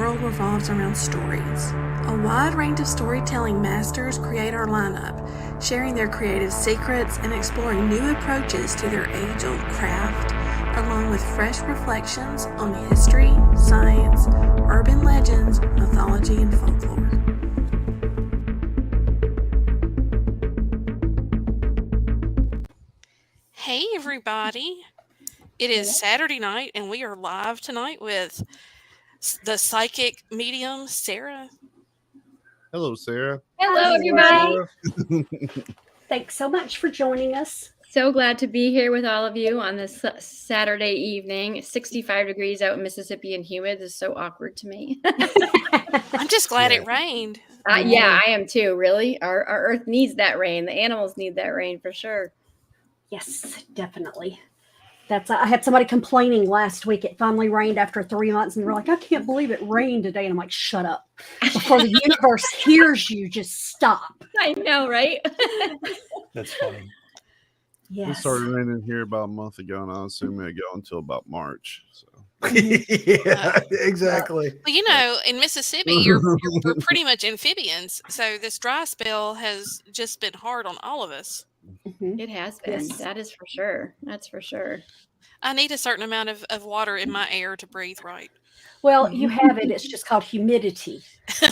world revolves around stories. A wide range of storytelling masters create our lineup, sharing their creative secrets and exploring new approaches to their age-old craft, along with fresh reflections on history, science, urban legends, mythology, and folklore. Hey everybody! It is Saturday night and we are live tonight with the Psychic Medium Sarah. Hello, Sarah. Hello, everybody. Thanks so much for joining us. So glad to be here with all of you on this Saturday evening. 65 degrees out in Mississippi and humid. This is so awkward to me. I'm just glad it rained. Yeah, I am too, really. Our earth needs that rain. The animals need that rain for sure. Yes, definitely. I had somebody complaining last week. It finally rained after 3 months, and they're like, I can't believe it rained today. And I'm like, shut up. Before the universe hears you, just stop. I know, right? That's funny. Yes. It started raining here about a month ago, and I assume it'll go until about March. So. Yeah, exactly. Well, you know, in Mississippi, we're pretty much amphibians. So this dry spell has just been hard on all of us. Mm-hmm. It has been. Yes. That is for sure. That's for sure. I need a certain amount of water in my air to breathe right. Well, you have it. It's just called humidity.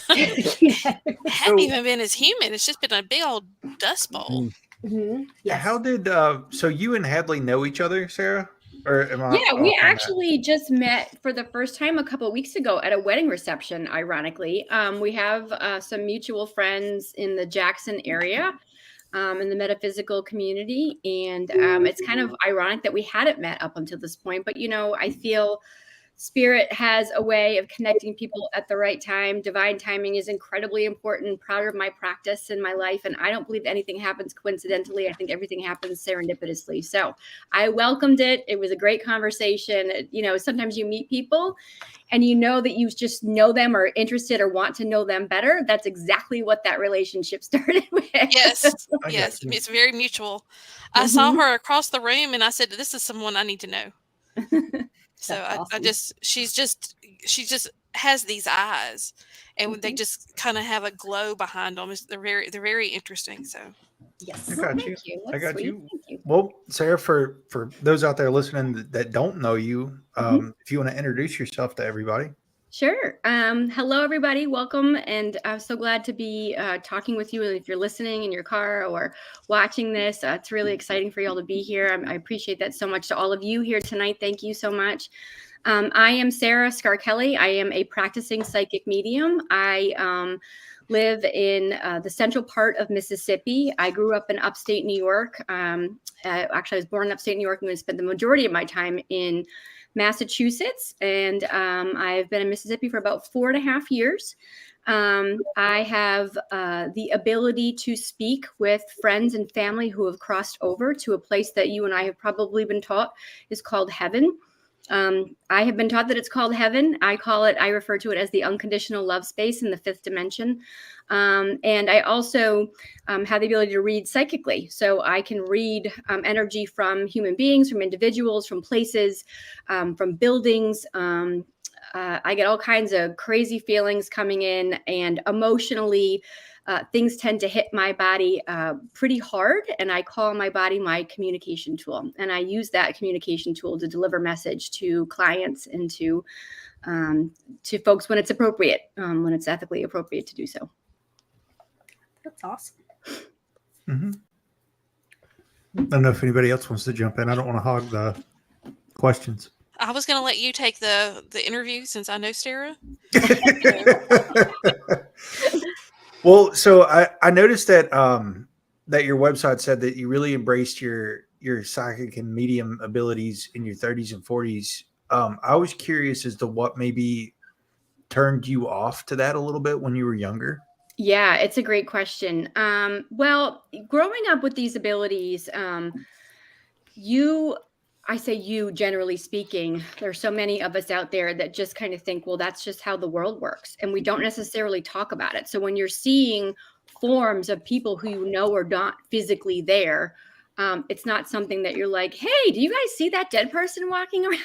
It hasn't even been as humid. It's just been a big old dust bowl. Mm-hmm. Yes. How did so you and Hadley know each other, Sarah? Or am I Yeah, we actually just met for the first time a couple of weeks ago at a wedding reception, ironically. We have some mutual friends in the Jackson area, in the metaphysical community. And it's kind of ironic that we hadn't met up until this point. But, you know, I feel Spirit has a way of connecting people at the right time. Divine timing is incredibly important, proud of my practice in my life. And I don't believe anything happens coincidentally. I think everything happens serendipitously. So I welcomed it. It was a great conversation. You know, sometimes you meet people and you know that you just know them or interested or want to know them better. That's exactly what that relationship started with. Yes, yes. It's very mutual. I saw her across the room and I said, this is someone I need to know. So awesome. she just has these eyes, and they just kind of have a glow behind them. They're very interesting. So Yes. I got Thank you. I That's got sweet. you. Thank you. Well, Sarah, for those out there listening that don't know you, if you want to introduce yourself to everybody. Sure. Hello, everybody. Welcome. And I'm so glad to be talking with you. If you're listening in your car or watching this, it's really exciting for you all to be here. I appreciate that so much to all of you here tonight. Thank you so much. I am Sarah Scarchilli. I am a practicing psychic medium. I live in the central part of Mississippi. I grew up in upstate New York. Actually, I was born in upstate New York and spent the majority of my time in Massachusetts, and I've been in Mississippi for about 4.5 years. I have the ability to speak with friends and family who have crossed over to a place that you and I have probably been taught is called heaven. I have been taught that it's called heaven. I refer to it as the unconditional love space in the 5th dimension. And I also have the ability to read psychically. So I can read energy from human beings, from individuals, from places, from buildings. I get all kinds of crazy feelings coming in, and emotionally, things tend to hit my body pretty hard, and I call my body my communication tool. And I use that communication tool to deliver message to clients and to folks when it's appropriate, when it's ethically appropriate to do so. That's awesome. Mm-hmm. I don't know if anybody else wants to jump in. I don't want to hog the questions. I was going to let you take the interview since I know Sarah. Well, so I noticed that that your website said that you really embraced your psychic and medium abilities in your 30s and 40s. I was curious as to what maybe turned you off to that a little bit when you were younger. Yeah, it's a great question. Well, growing up with these abilities, I say you, generally speaking, there's so many of us out there that just kind of think, well, that's just how the world works. And we don't necessarily talk about it. So when you're seeing forms of people who you know are not physically there, It's not something that you're like, hey, do you guys see that dead person walking around?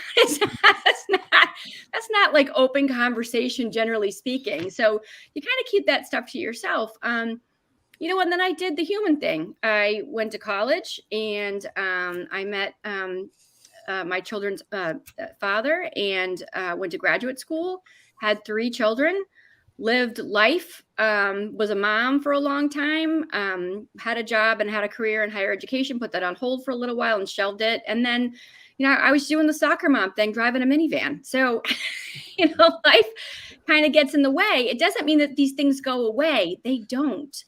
That's not like open conversation, generally speaking. So you kind of keep that stuff to yourself. And then I did the human thing. I went to college and I met my children's father and went to graduate school, had 3 children, lived life, was a mom for a long time, had a job and had a career in higher education, put that on hold for a little while and shelved it. And then, I was doing the soccer mom thing, driving a minivan. So, life kind of gets in the way. It doesn't mean that these things go away. They don't.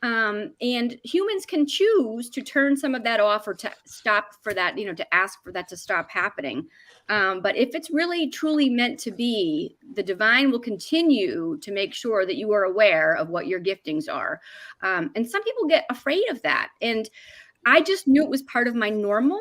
And humans can choose to turn some of that off or to stop for that, to ask for that to stop happening. But if it's really truly meant to be, the divine will continue to make sure that you are aware of what your giftings are. And some people get afraid of that. And I just knew it was part of my normal.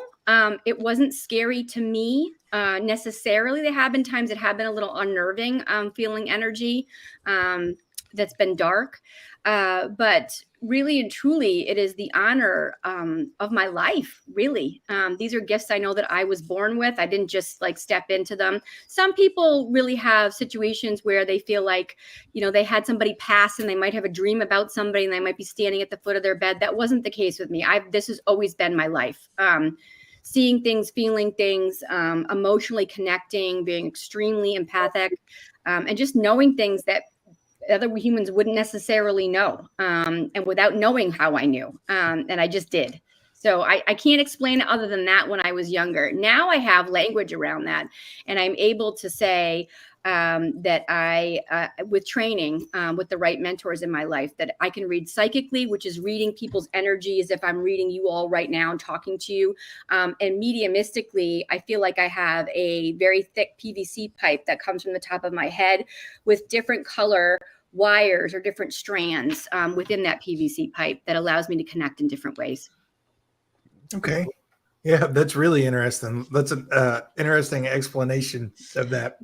It wasn't scary to me necessarily. There have been times it have been a little unnerving, feeling energy that's been dark. But really and truly, it is the honor of my life, really. These are gifts I know that I was born with. I didn't just step into them. Some people really have situations where they feel like, they had somebody pass and they might have a dream about somebody and they might be standing at the foot of their bed. That wasn't the case with me. This has always been my life. Seeing things, feeling things, emotionally connecting, being extremely empathic, and just knowing things that other humans wouldn't necessarily know, and without knowing how I knew, and I just did. So I can't explain it other than that when I was younger. Now I have language around that, and I'm able to say that I, with training, with the right mentors in my life, that I can read psychically, which is reading people's energy as if I'm reading you all right now and talking to you. And mediumistically, I feel like I have a very thick PVC pipe that comes from the top of my head with different color wires or different strands within that PVC pipe that allows me to connect in different ways. Okay. Yeah, that's really interesting. That's an interesting explanation of that.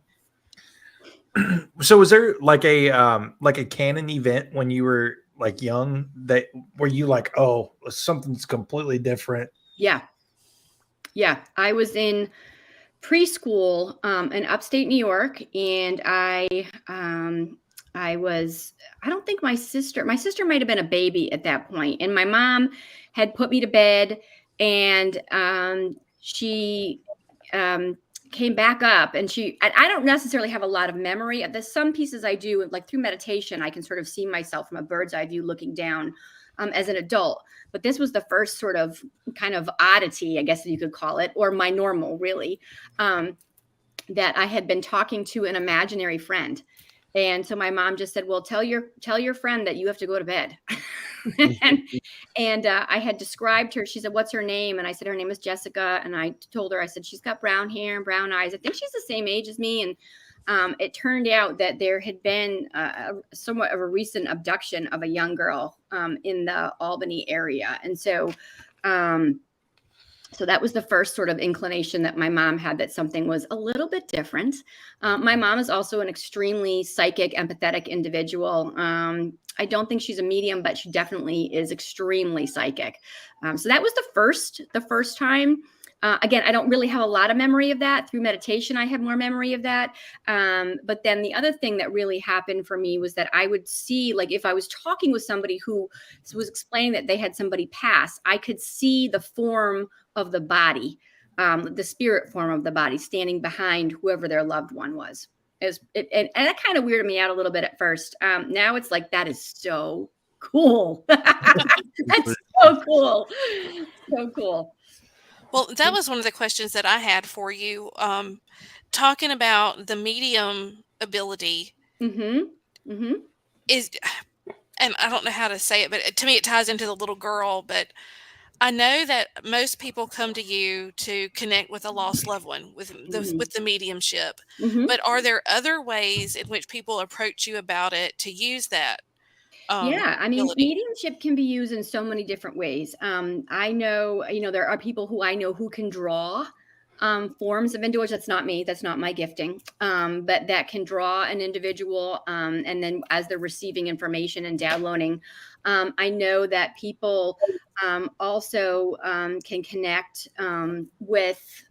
So was there like a canon event when you were young that were you oh, something's completely different? Yeah. I was in preschool in upstate New York, and I don't think my sister might have been a baby at that point, and my mom had put me to bed, and she came back up, and I don't necessarily have a lot of memory of this. Some pieces I do, through meditation, I can sort of see myself from a bird's eye view looking down as an adult. But this was the first sort of kind of oddity, I guess you could call it, or my normal, really, that I had been talking to an imaginary friend. And so my mom just said, well, tell your friend that you have to go to bed. and I had described her. She said, what's her name? And I said, her name is Jessica. And I told her, I said, she's got brown hair and brown eyes. I think she's the same age as me. And it turned out that there had been somewhat of a recent abduction of a young girl in the Albany area. And so that was the first sort of inclination that my mom had that something was a little bit different. My mom is also an extremely psychic, empathetic individual. I don't think she's a medium, but she definitely is extremely psychic. So that was the first time. Again, I don't really have a lot of memory of that. Through meditation, I have more memory of that. But then the other thing that really happened for me was that I would see, if I was talking with somebody who was explaining that they had somebody pass, I could see the form of the body, the spirit form of the body standing behind whoever their loved one was. And that kind of weirded me out a little bit at first. Now it's that is so cool. That's so cool. So cool. Well, that was one of the questions that I had for you. Talking about the medium ability is, and I don't know how to say it, but to me it ties into the little girl. But I know that most people come to you to connect with a lost loved one with the mediumship. But are there other ways in which people approach you about it to use that? Yeah, I mean, ability? mediumship can be used in so many different ways. I know, there are people who I know who can draw forms of individuals. That's not me. That's not my gifting. But that can draw an individual. And then as they're receiving information and downloading, I know that people also can connect with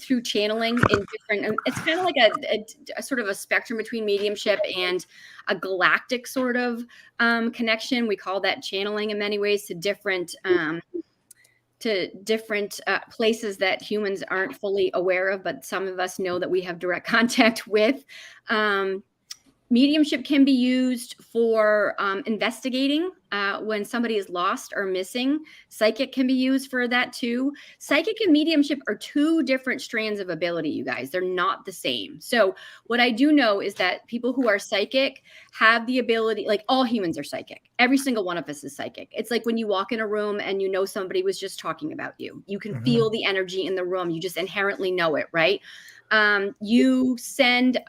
through channeling in different, it's kind of like a sort of a spectrum between mediumship and a galactic sort of connection. We call that channeling in many ways to different places that humans aren't fully aware of, but some of us know that we have direct contact with. Mediumship can be used for investigating when somebody is lost or missing. Psychic can be used for that too. Psychic and mediumship are two different strands of ability, you guys. They're not the same. So what I do know is that people who are psychic have the ability, like all humans are psychic. Every single one of us is psychic. It's like when you walk in a room and you know somebody was just talking about you. You can feel the energy in the room. You just inherently know it, right? You send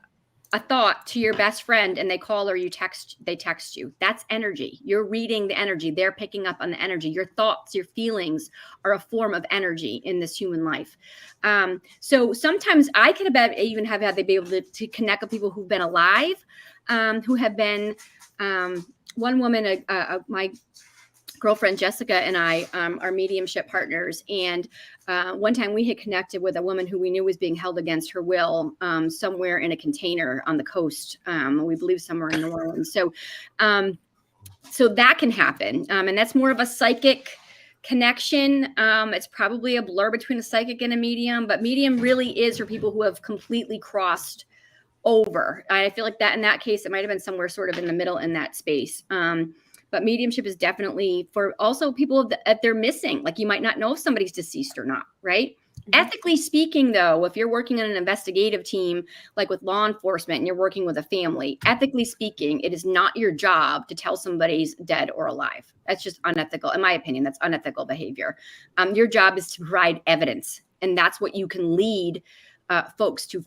a thought to your best friend and they call or they text you. That's energy. You're reading the energy. They're picking up on the energy. Your thoughts, your feelings are a form of energy in this human life. So sometimes I could have even have had to be able to connect with people who've been alive, who have been, one woman, my girlfriend Jessica and I are mediumship partners. And one time we had connected with a woman who we knew was being held against her will somewhere in a container on the coast. We believe somewhere in New Orleans. So that can happen. And that's more of a psychic connection. It's probably a blur between a psychic and a medium, but medium really is for people who have completely crossed over. I feel like that in that case, it might've been somewhere sort of in the middle in that space. But mediumship is definitely for also people that they're missing. Like you might not know if somebody's deceased or not, right? Ethically speaking, though, if you're working on an investigative team, like with law enforcement and you're working with a family, ethically speaking, it is not your job to tell somebody's dead or alive. That's just unethical. In my opinion, that's unethical behavior. Your job is to provide evidence, and that's what you can lead folks to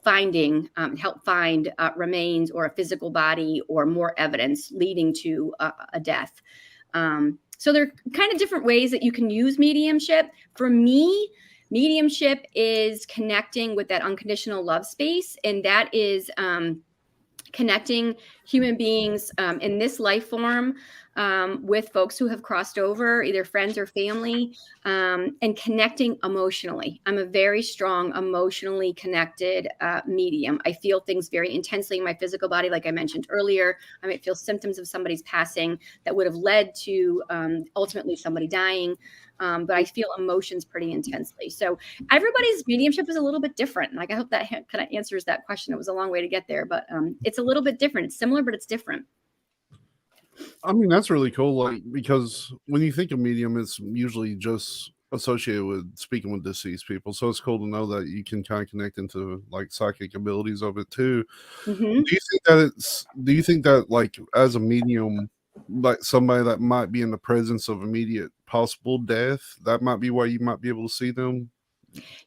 help find remains or a physical body or more evidence leading to a death. So there are kind of different ways that you can use mediumship. For me, mediumship is connecting with that unconditional love space, and that is connecting human beings in this life form with folks who have crossed over, either friends or family, and connecting emotionally. I'm a very strong, emotionally connected medium. I feel things very intensely in my physical body. Like I mentioned earlier, I might feel symptoms of somebody's passing that would have led to ultimately somebody dying. But I feel emotions pretty intensely. So everybody's mediumship is a little bit different. Like I hope that kind of answers that question. It was a long way to get there, but it's a little bit different. It's similar, but it's different. I mean, that's really cool. Like, because when you think of medium, it's usually just associated with speaking with deceased people. So it's cool to know that you can kind of connect into like psychic abilities of it too. Mm-hmm. Do you think that like as a medium, like somebody that might be in the presence of immediate possible death, that might be why you might be able to see them?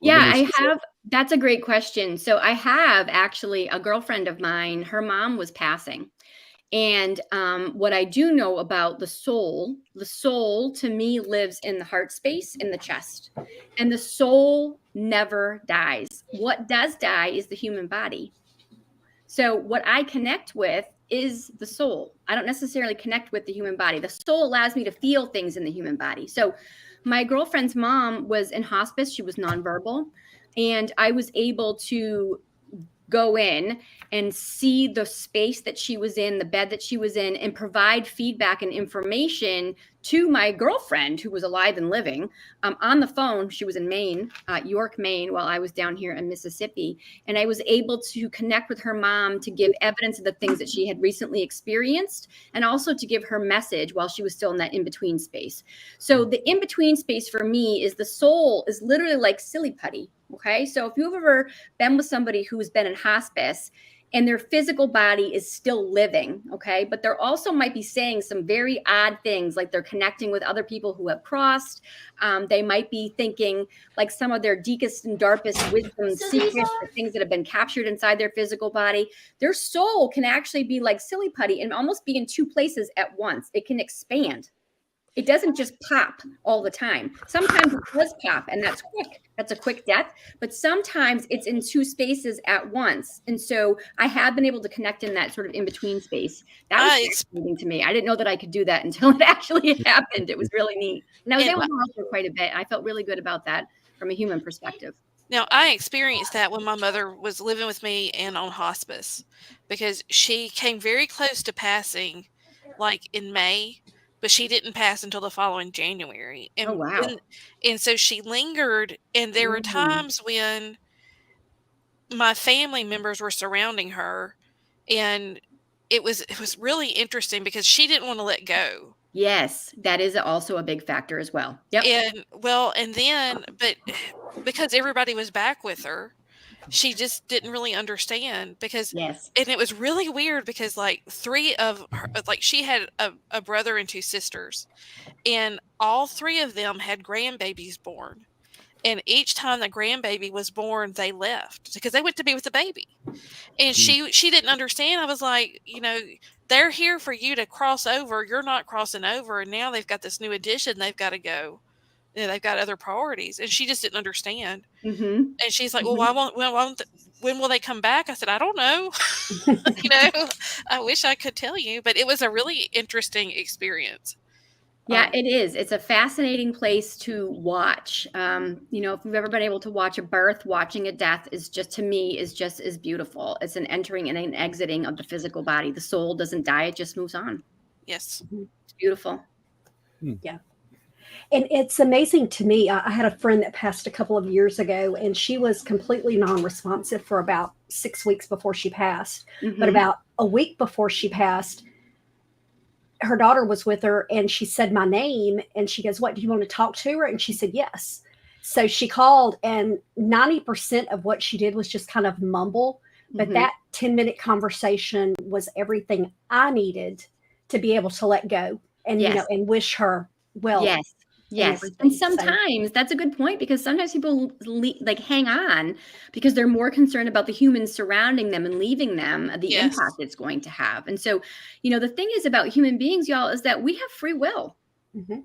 Yeah, I have. That's a great question. So I have actually a girlfriend of mine, her mom was passing. And what I do know about the soul to me lives in the heart space, in the chest. And the soul never dies. What does die is the human body. So what I connect with is the soul. I don't necessarily connect with the human body. The soul allows me to feel things in the human body. So my girlfriend's mom was in hospice. She was nonverbal. And I was able to go in and see the space that she was in, the bed that she was in, and provide feedback and information to my girlfriend who was alive and living on the phone. She was in Maine, York, Maine, while I was down here in Mississippi. And I was able to connect with her mom to give evidence of the things that she had recently experienced, and also to give her message while she was still in that in-between space. So the in-between space for me is the soul is literally like silly putty. Okay. So if you've ever been with somebody who's been in hospice and their physical body is still living, okay, but they're also might be saying some very odd things, like they're connecting with other people who have crossed. They might be thinking like some of their deepest and darkest wisdom secrets, or things that have been captured inside their physical body. Their soul can actually be like silly putty and almost be in two places at once. It can expand. it doesn't just pop all the time. Sometimes it does pop, and that's quick. That's a quick death. But sometimes it's in two spaces at once. And so I have been able to connect in that sort of in-between space. That was fascinating to me. I didn't know that I could do that until it actually happened. It was really neat. And I was able to help her quite a bit. I felt really good about that from a human perspective. Now, I experienced that when my mother was living with me and on hospice, because she came very close to passing like in May, but she didn't pass until the following January. And Oh, wow. And so she lingered, and there were times when my family members were surrounding her, and it was really interesting because she didn't want to let go. Yes, that is also a big factor as well. Yep. And then, but because everybody was back with her, she just didn't really understand because, and it was really weird because like three of her, like she had a brother and two sisters, and all three of them had grandbabies born. And each time the grandbaby was born, they left because they went to be with the baby. And she didn't understand. I was like, they're here for you to cross over. You're not crossing over. And now they've got this new addition. They've got to go. They've got other priorities. And she just didn't understand. Mm-hmm. And she's like, well, when will they come back? I said, I don't know. I wish I could tell you. But it was a really interesting experience. Yeah, it is. It's a fascinating place to watch. If you've ever been able to watch a birth, watching a death is just as beautiful. It's an entering and an exiting of the physical body. The soul doesn't die. It just moves on. Yes. It's beautiful. Yeah. And it's amazing to me. I had a friend that passed a couple of years ago, and she was completely non-responsive for about 6 weeks before she passed. Mm-hmm. But about a week before she passed, her daughter was with her, and she said my name, and she goes, "What, do you want to talk to her?" And she said, "Yes." So she called, and 90% of what she did was just kind of mumble. But that 10-minute conversation was everything I needed to be able to let go and, and wish her well. Yes. And sometimes that's a good point, because sometimes people hang on because they're more concerned about the humans surrounding them and leaving them, the impact it's going to have. And so, the thing is about human beings, y'all, is that we have free will. Mm-hmm.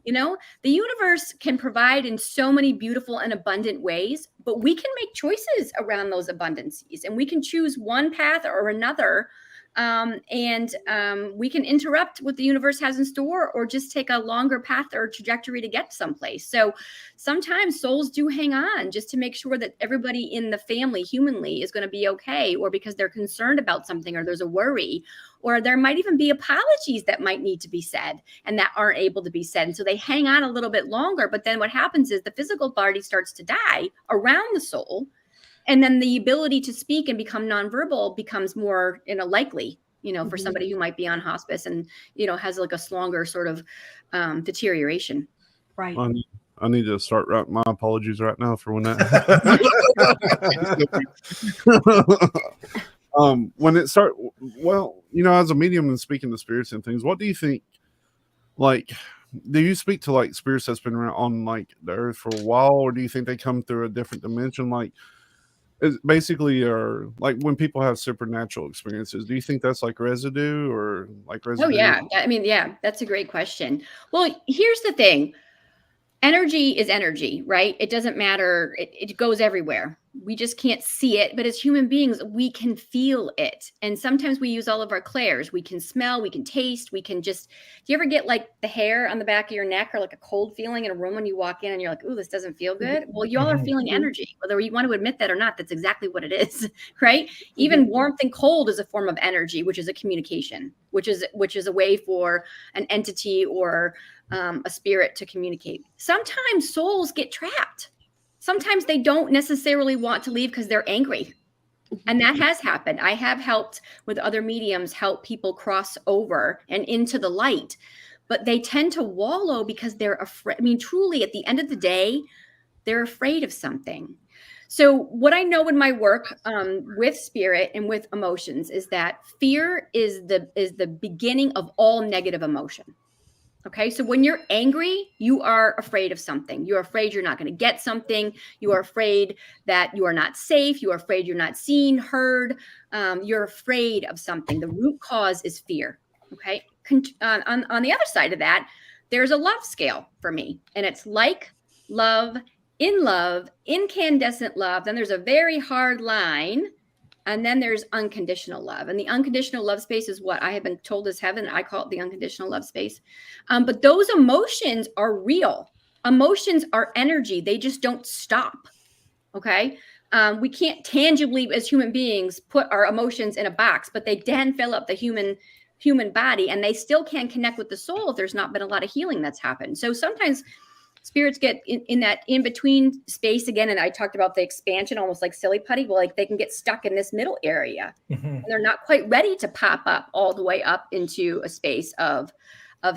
The universe can provide in so many beautiful and abundant ways, but we can make choices around those abundances, and we can choose one path or another. We can interrupt what the universe has in store, or just take a longer path or trajectory to get someplace. So sometimes souls do hang on just to make sure that everybody in the family humanly is going to be okay, or because they're concerned about something, or there's a worry, or there might even be apologies that might need to be said and that aren't able to be said. And so they hang on a little bit longer. But then what happens is the physical body starts to die around the soul. And then the ability to speak and become nonverbal becomes more, likely, for somebody who might be on hospice and, has like a longer sort of deterioration. Right. I need to start writing my apologies right now for when that when it start. Well, as a medium and speaking to spirits and things, what do you think? Like, do you speak to like spirits that's been around on like the earth for a while, or do you think they come through a different dimension? Like, it's basically, or like when people have supernatural experiences, do you think that's like residue or like residue? Oh, yeah. I mean, yeah, that's a great question. Well, here's the thing. Energy is energy, right? It doesn't matter. It goes everywhere. We just can't see it. But as human beings, we can feel it. And sometimes we use all of our clairs. We can smell, we can taste, we can just, do you ever get like the hair on the back of your neck, or like a cold feeling in a room when you walk in and you're like, "Ooh, this doesn't feel good"? Well, you all are feeling energy, whether you want to admit that or not. That's exactly what it is, right? Even warmth and cold is a form of energy, which is a communication, which is a way for an entity or a spirit to communicate. Sometimes souls get trapped. Sometimes they don't necessarily want to leave because they're angry. And that has happened. I have helped with other mediums help people cross over and into the light, but they tend to wallow because they're afraid. I mean, truly, at the end of the day, they're afraid of something. So what I know in my work with spirit and with emotions is that fear is the beginning of all negative emotion. Okay, so when you're angry, you are afraid of something. You're afraid you're not going to get something. You are afraid that you are not safe. You are afraid you're not seen, heard. You're afraid of something. The root cause is fear. Okay, on the other side of that, there's a love scale for me, and it's like, love, incandescent love. Then there's a very hard line, and then there's unconditional love. And the unconditional love space is what I have been told is heaven. I call it the unconditional love space. But those emotions are real. Emotions are energy. They just don't stop. Okay. We can't tangibly, as human beings, put our emotions in a box, but they can fill up the human body, and they still can connect with the soul if there's not been a lot of healing that's happened. So sometimes spirits get in that in-between space again. And I talked about the expansion, almost like silly putty. Well, like they can get stuck in this middle area, and they're not quite ready to pop up all the way up into a space of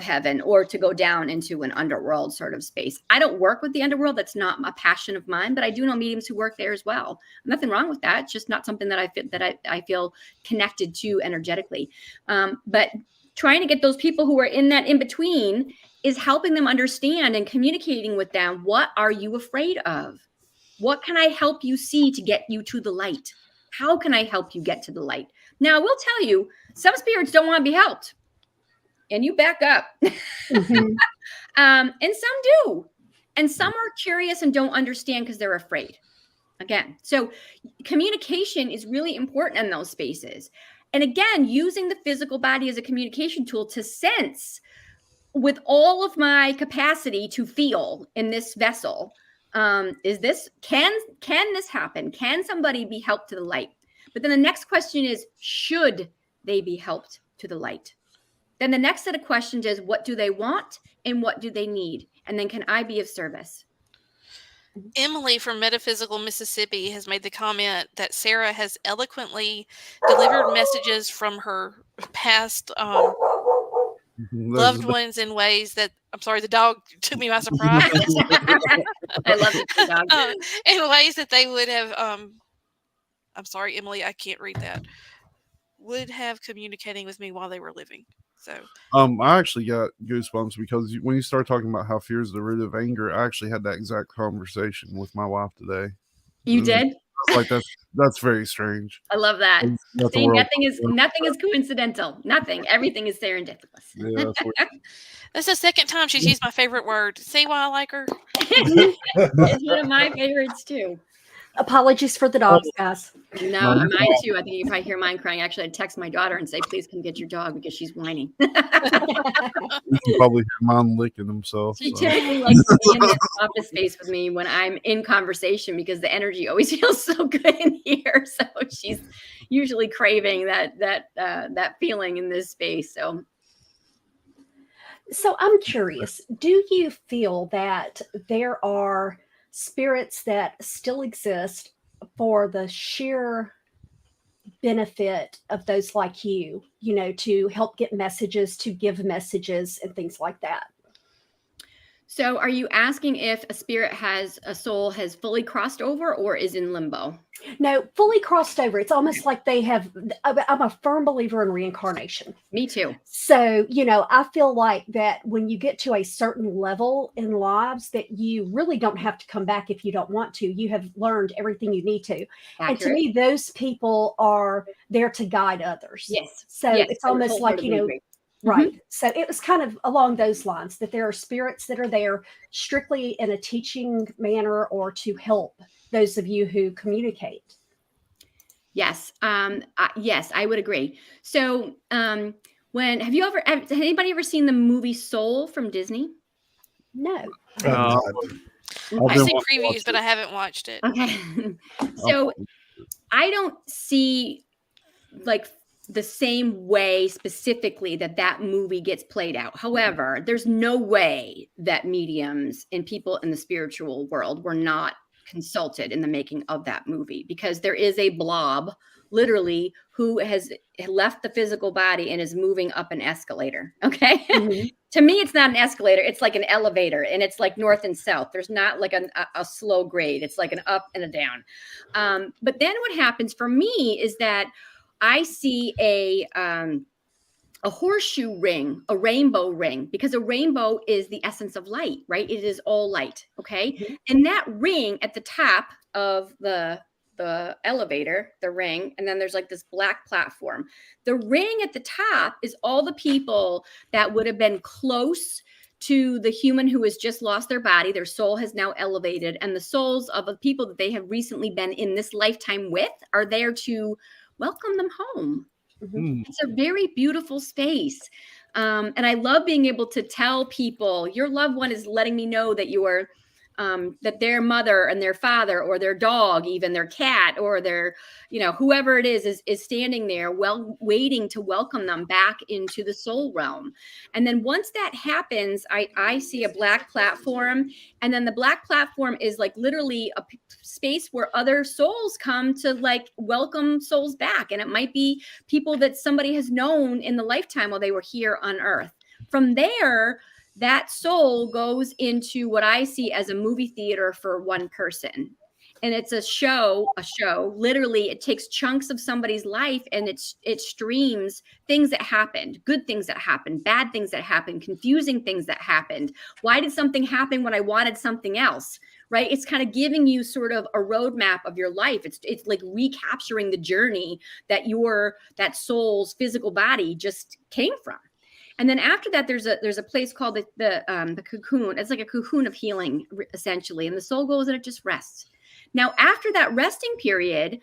heaven, or to go down into an underworld sort of space. I don't work with the underworld. That's not a passion of mine, but I do know mediums who work there as well. Nothing wrong with that. It's just not something that I feel connected to energetically. But trying to get those people who are in that in between is helping them understand and communicating with them. What are you afraid of? What can I help you see to get you to the light? How can I help you get to the light? Now, I will tell you, some spirits don't want to be helped, and you back up. And some do. And some are curious and don't understand because they're afraid. Again, so communication is really important in those spaces. And again, using the physical body as a communication tool to sense with all of my capacity to feel in this vessel. Can this happen? Can somebody be helped to the light? But then the next question is, should they be helped to the light? Then the next set of questions is, what do they want and what do they need? And then, can I be of service? Emily from Metaphysical Mississippi has made the comment that Sarah has eloquently delivered messages from her past loved ones in ways that, I'm sorry, the dog took me by surprise. I love it, the dog. In ways that they would have, I'm sorry, Emily, I can't read that, would have communicating with me while they were living. So I actually got goosebumps because when you start talking about how fear is the root of anger, I actually had that exact conversation with my wife today. You did? I was like, that's very strange. I love that. That's See, nothing is coincidental. Nothing. Everything is serendipitous. Yeah, that's weird. That's the second time she's used my favorite word. See why I like her? It's one of my favorites too. Apologies for the dogs, guys. No, mine too. I think you probably hear mine crying. Actually, I'd text my daughter and say, please come get your dog because she's whining. You can probably hear mine licking himself. She typically likes to be in this office space with me when I'm in conversation because the energy always feels so good in here. So she's usually craving that feeling in this space. So I'm curious, do you feel that there are spirits that still exist for the sheer benefit of those like you, to help get messages, to give messages and things like that? So are you asking if a soul has fully crossed over or is in limbo? No, fully crossed over. It's almost like they have, I'm a firm believer in reincarnation. Me too. So, I feel like that when you get to a certain level in lives that you really don't have to come back if you don't want to. You have learned everything you need to. Accurate. And to me, those people are there to guide others. Yes. So yes, it's almost like, agree. Right. Mm-hmm. So it was kind of along those lines that there are spirits that are there strictly in a teaching manner or to help those of you who communicate. Yes. Yes, I would agree. So has anybody ever seen the movie Soul from Disney? No. I've seen previews, but I haven't watched it. Okay. So I don't see like the same way specifically that movie gets played out. However, there's no way that mediums and people in the spiritual world were not consulted in the making of that movie, because there is a blob literally who has left the physical body and is moving up an escalator. Okay. Mm-hmm. To me, it's not an escalator. It's like an elevator, and it's like north and south. There's not like a slow grade. It's like an up and a down. But then what happens for me is that I see a horseshoe ring, a rainbow ring, because a rainbow is the essence of light, right? It is all light. Okay. Mm-hmm. And that ring at the top of the elevator, the ring, and then there's like this black platform. The ring at the top is all the people that would have been close to the human who has just lost their body. Their soul has now elevated, and the souls of the people that they have recently been in this lifetime with are there to welcome them home. It's a very beautiful space. And I love being able to tell people your loved one is letting me know that you are that their mother and their father or their dog, even their cat or their, whoever it is standing there waiting to welcome them back into the soul realm. And then once that happens, I see a black platform, and then the black platform is like literally a space where other souls come to like welcome souls back. And it might be people that somebody has known in the lifetime while they were here on earth. From there, that soul goes into what I see as a movie theater for one person. And it's a show, literally it takes chunks of somebody's life and it streams things that happened, good things that happened, bad things that happened, confusing things that happened. Why did something happen when I wanted something else? Right? It's kind of giving you sort of a roadmap of your life. It's like recapturing the journey that that soul's physical body just came from. And then after that, there's a place called the cocoon. It's like a cocoon of healing, essentially. And the soul goes and it just rests. Now, after that resting period,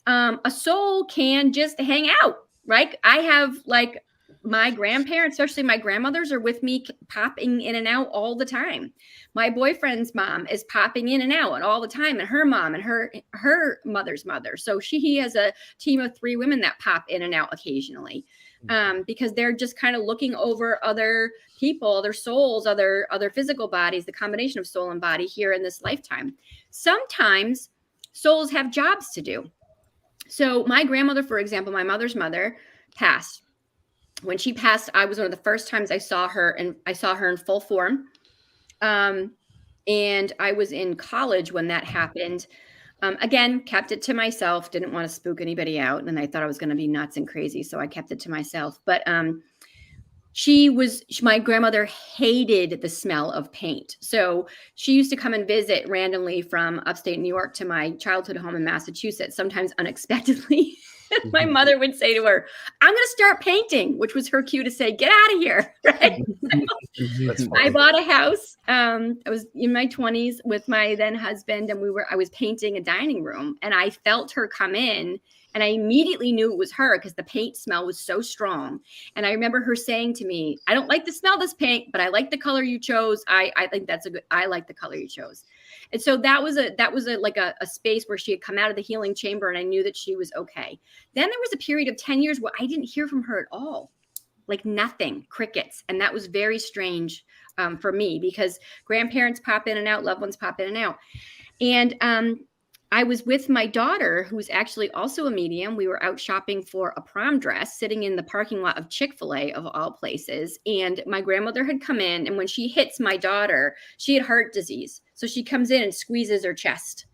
a soul can just hang out, right? I have like my grandparents, especially my grandmothers, are with me popping in and out all the time. My boyfriend's mom is popping in and out all the time, and her mom and her mother's mother. So he has a team of 3 women that pop in and out occasionally. Because they're just kind of looking over other people, other souls, other physical bodies, the combination of soul and body here in this lifetime. Sometimes souls have jobs to do. So my grandmother, for example, my mother's mother, passed. When she passed, I was one of the first times I saw her, and I saw her in full form. And I was in college when that happened. Again, kept it to myself, didn't want to spook anybody out. And I thought I was going to be nuts and crazy. So I kept it to myself. But my grandmother hated the smell of paint. So she used to come and visit randomly from upstate New York to my childhood home in Massachusetts, sometimes unexpectedly. My mother would say to her, "I'm going to start painting," which was her cue to say, "Get out of here." Right? I bought a house. I was in my 20s with my then husband, and I was painting a dining room, and I felt her come in, and I immediately knew it was her because the paint smell was so strong. And I remember her saying to me, "I don't like the smell of this paint, but I like the color you chose. I think I like the color you chose." And so that was a space where she had come out of the healing chamber, and I knew that she was okay. Then there was a period of 10 years where I didn't hear from her at all, like nothing, crickets. And that was very strange for me because grandparents pop in and out, loved ones pop in and out. And I was with my daughter, who's actually also a medium. We were out shopping for a prom dress, sitting in the parking lot of Chick-fil-A of all places. And my grandmother had come in, and when she hits my daughter, she had heart disease. So she comes in and squeezes her chest.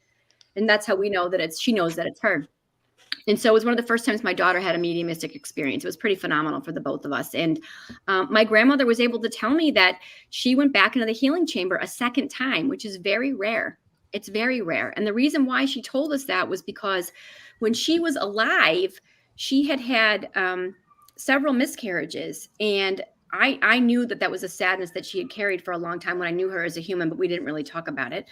And that's how we know that she knows that it's her. And so it was one of the first times my daughter had a mediumistic experience. It was pretty phenomenal for the both of us. And my grandmother was able to tell me that she went back into the healing chamber a second time, which is very rare. It's very rare. And the reason why she told us that was because when she was alive, she had several miscarriages. And I knew that was a sadness that she had carried for a long time when I knew her as a human, but we didn't really talk about it.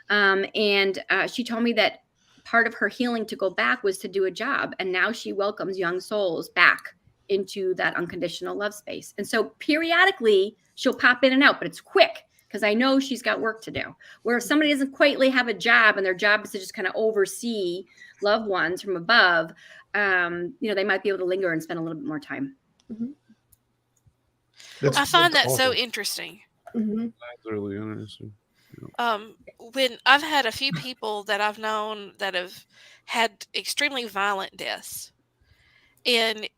And she told me that part of her healing to go back was to do a job. And now she welcomes young souls back into that unconditional love space. And so periodically she'll pop in and out, but it's quick because I know she's got work to do. Where if somebody doesn't quite have a job and their job is to just kind of oversee loved ones from above, they might be able to linger and spend a little bit more time. Mm-hmm. I find that so interesting. Mm-hmm. That's really interesting. When I've had a few people that I've known that have had extremely violent deaths, and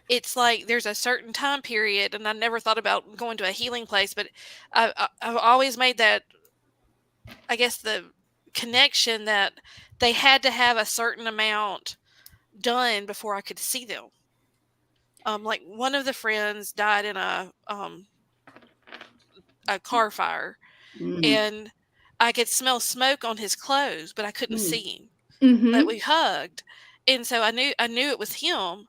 it's like there's a certain time period, and I never thought about going to a healing place, but I've always made that, I guess, the connection that they had to have a certain amount done before I could see them. Like one of the friends died in a car fire, and I could smell smoke on his clothes, but I couldn't see him. But we hugged, and so I knew it was him.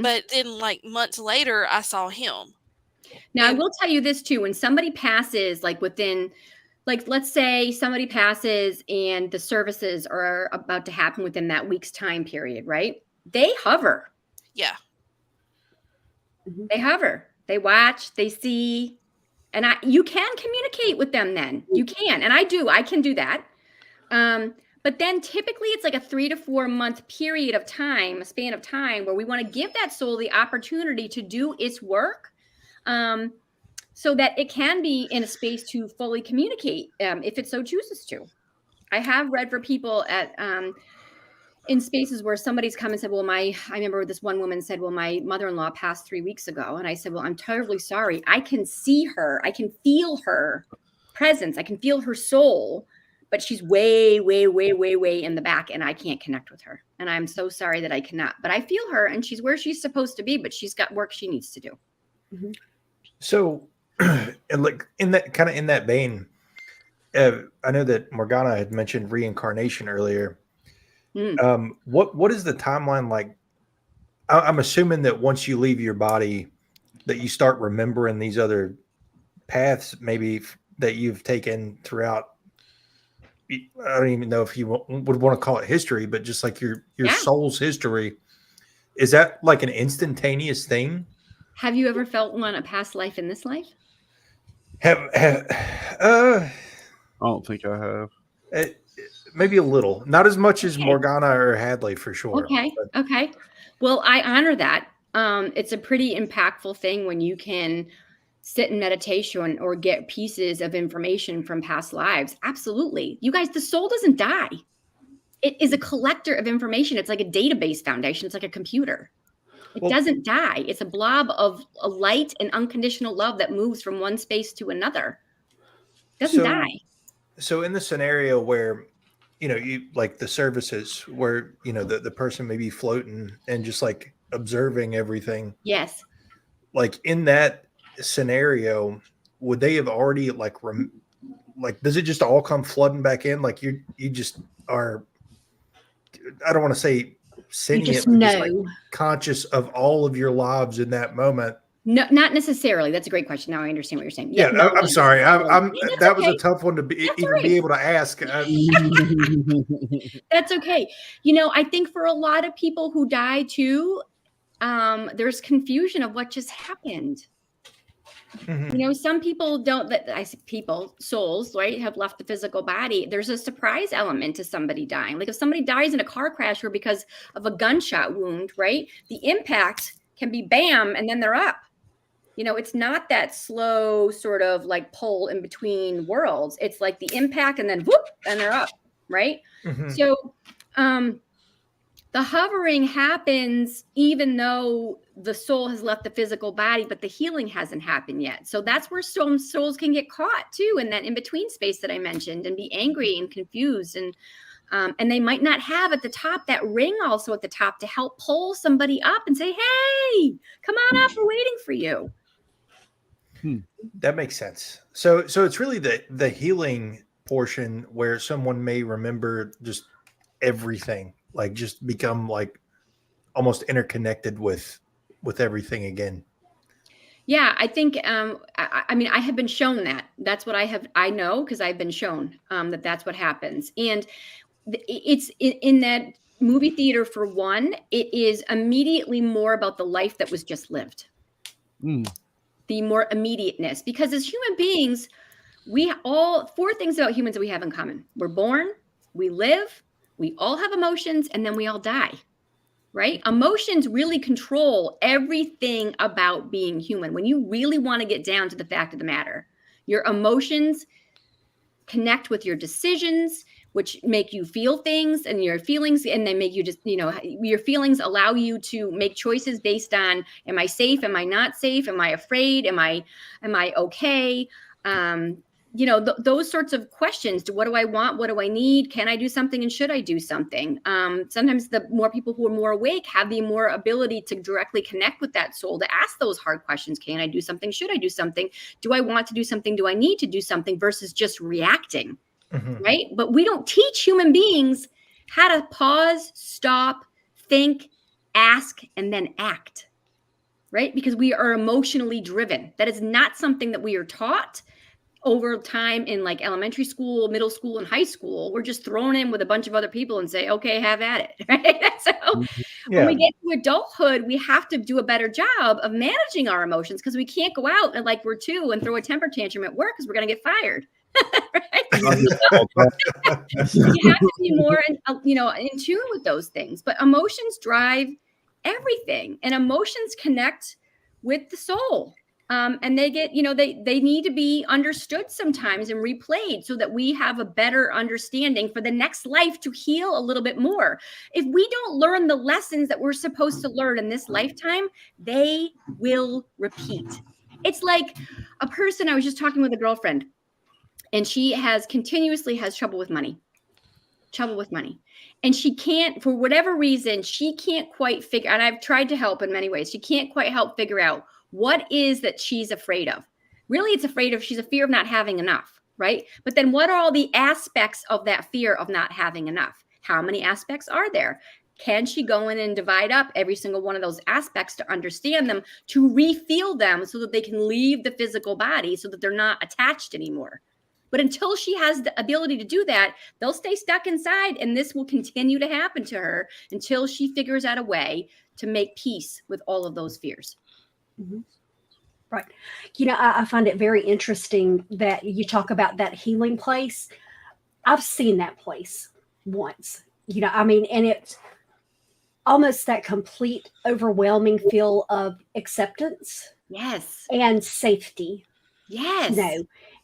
But then, like months later, I saw him, Now, I will tell you this too. When somebody passes, like within, like, let's say somebody passes and the services are about to happen within that week's time period, right? They hover. Yeah. They hover. They watch, they see, and you can communicate with them then. You can, and I do. I can do that. But then typically it's like a 3 to 4 month period of time, a span of time where we want to give that soul the opportunity to do its work, so that it can be in a space to fully communicate, if it so chooses to. I have read for people at in spaces where somebody's come and said, well, I remember this one woman said, well, my mother-in-law passed 3 weeks ago. And I said, well, I'm terribly sorry. I can see her. I can feel her presence. I can feel her soul, but she's way, way, way, way, way in the back, and I can't connect with her. And I'm so sorry that I cannot, but I feel her, and she's where she's supposed to be, but she's got work she needs to do. Mm-hmm. So, and like in that vein, I know that Morgana had mentioned reincarnation earlier. What is the timeline like? I'm assuming that once you leave your body, that you start remembering these other paths, maybe that you've taken throughout. I don't even know if you would want to call it history, but just like your soul's history. Is that like an instantaneous thing? Have you ever felt a past life in this life? I don't think I have. Maybe a little, not as much as Morgana or Hadley for sure. Okay. Well, I honor that. It's a pretty impactful thing when you can sit in meditation or get pieces of information from past lives. Absolutely. You guys, the soul doesn't die. It is a collector of information. It's like a database foundation. It's like a computer. It doesn't die. It's a blob of a light and unconditional love that moves from one space to another. It doesn't die. So in the scenario where, you like the services where, the person may be floating and just like observing everything. Yes. Like in that scenario, would they have already does it just all come flooding back in? Like you just are, I don't want to say sentient, just know. Just like conscious of all of your lives in that moment. No, not necessarily. That's a great question. Now I understand what you're saying. Yeah, I'm sorry. That was a tough one to be able to ask. That's okay. I think for a lot of people who die too, there's confusion of what just happened. Mm-hmm. Some people souls, right, have left the physical body. There's a surprise element to somebody dying. Like if somebody dies in a car crash or because of a gunshot wound, right, the impact can be bam, and then they're up. It's not that slow sort of like pull in between worlds. It's like the impact and then whoop, and they're up, right? Mm-hmm. So the hovering happens even though the soul has left the physical body, but the healing hasn't happened yet. So that's where some souls can get caught too, in that in-between space that I mentioned, and be angry and confused. And they might not have at the top that ring also at the top to help pull somebody up and say, hey, come on up, we're waiting for you. That makes sense. So it's really the healing portion where someone may remember just everything, like just become like almost interconnected with everything again. Yeah, I think, I have been shown that. That's what I know because I've been shown that that's what happens. And it's in that movie theater, for one, it is immediately more about the life that was just lived. The more immediateness, because as human beings, we all 4 things about humans that we have in common. We're born, we live, we all have emotions, and then we all die, right? Emotions really control everything about being human. When you really want to get down to the fact of the matter, your emotions connect with your decisions, which make you feel things, and your feelings, and they make you just, your feelings allow you to make choices based on, am I safe? Am I not safe? Am I afraid? Am I okay? Those sorts of questions. What do I want? What do I need? Can I do something? And should I do something? Sometimes the more people who are more awake have the more ability to directly connect with that soul to ask those hard questions. Can I do something? Should I do something? Do I want to do something? Do I need to do something? Versus just reacting. Mm-hmm. Right? But we don't teach human beings how to pause, stop, think, ask, and then act. right? Because we are emotionally driven. That is not something that we are taught over time in like elementary school, middle school, and high school. We're just thrown in with a bunch of other people and say, okay, have at it, right? So when we get to adulthood, we have to do a better job of managing our emotions, because we can't go out and like we're 2 and throw a temper tantrum at work because we're going to get fired. Right? You have to be more in tune with those things. But emotions drive everything, and emotions connect with the soul. And they get, they need to be understood sometimes and replayed so that we have a better understanding for the next life to heal a little bit more. If we don't learn the lessons that we're supposed to learn in this lifetime, they will repeat. It's like a person, I was just talking with a girlfriend, and she continuously has trouble with money. And she can't, for whatever reason, she can't quite figure, and I've tried to help in many ways. She can't quite help figure out what is that she's afraid of. Really, she's a fear of not having enough, right? But then what are all the aspects of that fear of not having enough? How many aspects are there? Can she go in and divide up every single one of those aspects to understand them, to refeel them so that they can leave the physical body so that they're not attached anymore? But until she has the ability to do that, they'll stay stuck inside, and this will continue to happen to her until she figures out a way to make peace with all of those fears. Mm-hmm. Right. I find it very interesting that you talk about that healing place. I've seen that place once, and it's almost that complete, overwhelming feel of acceptance. Yes. And safety. Yes.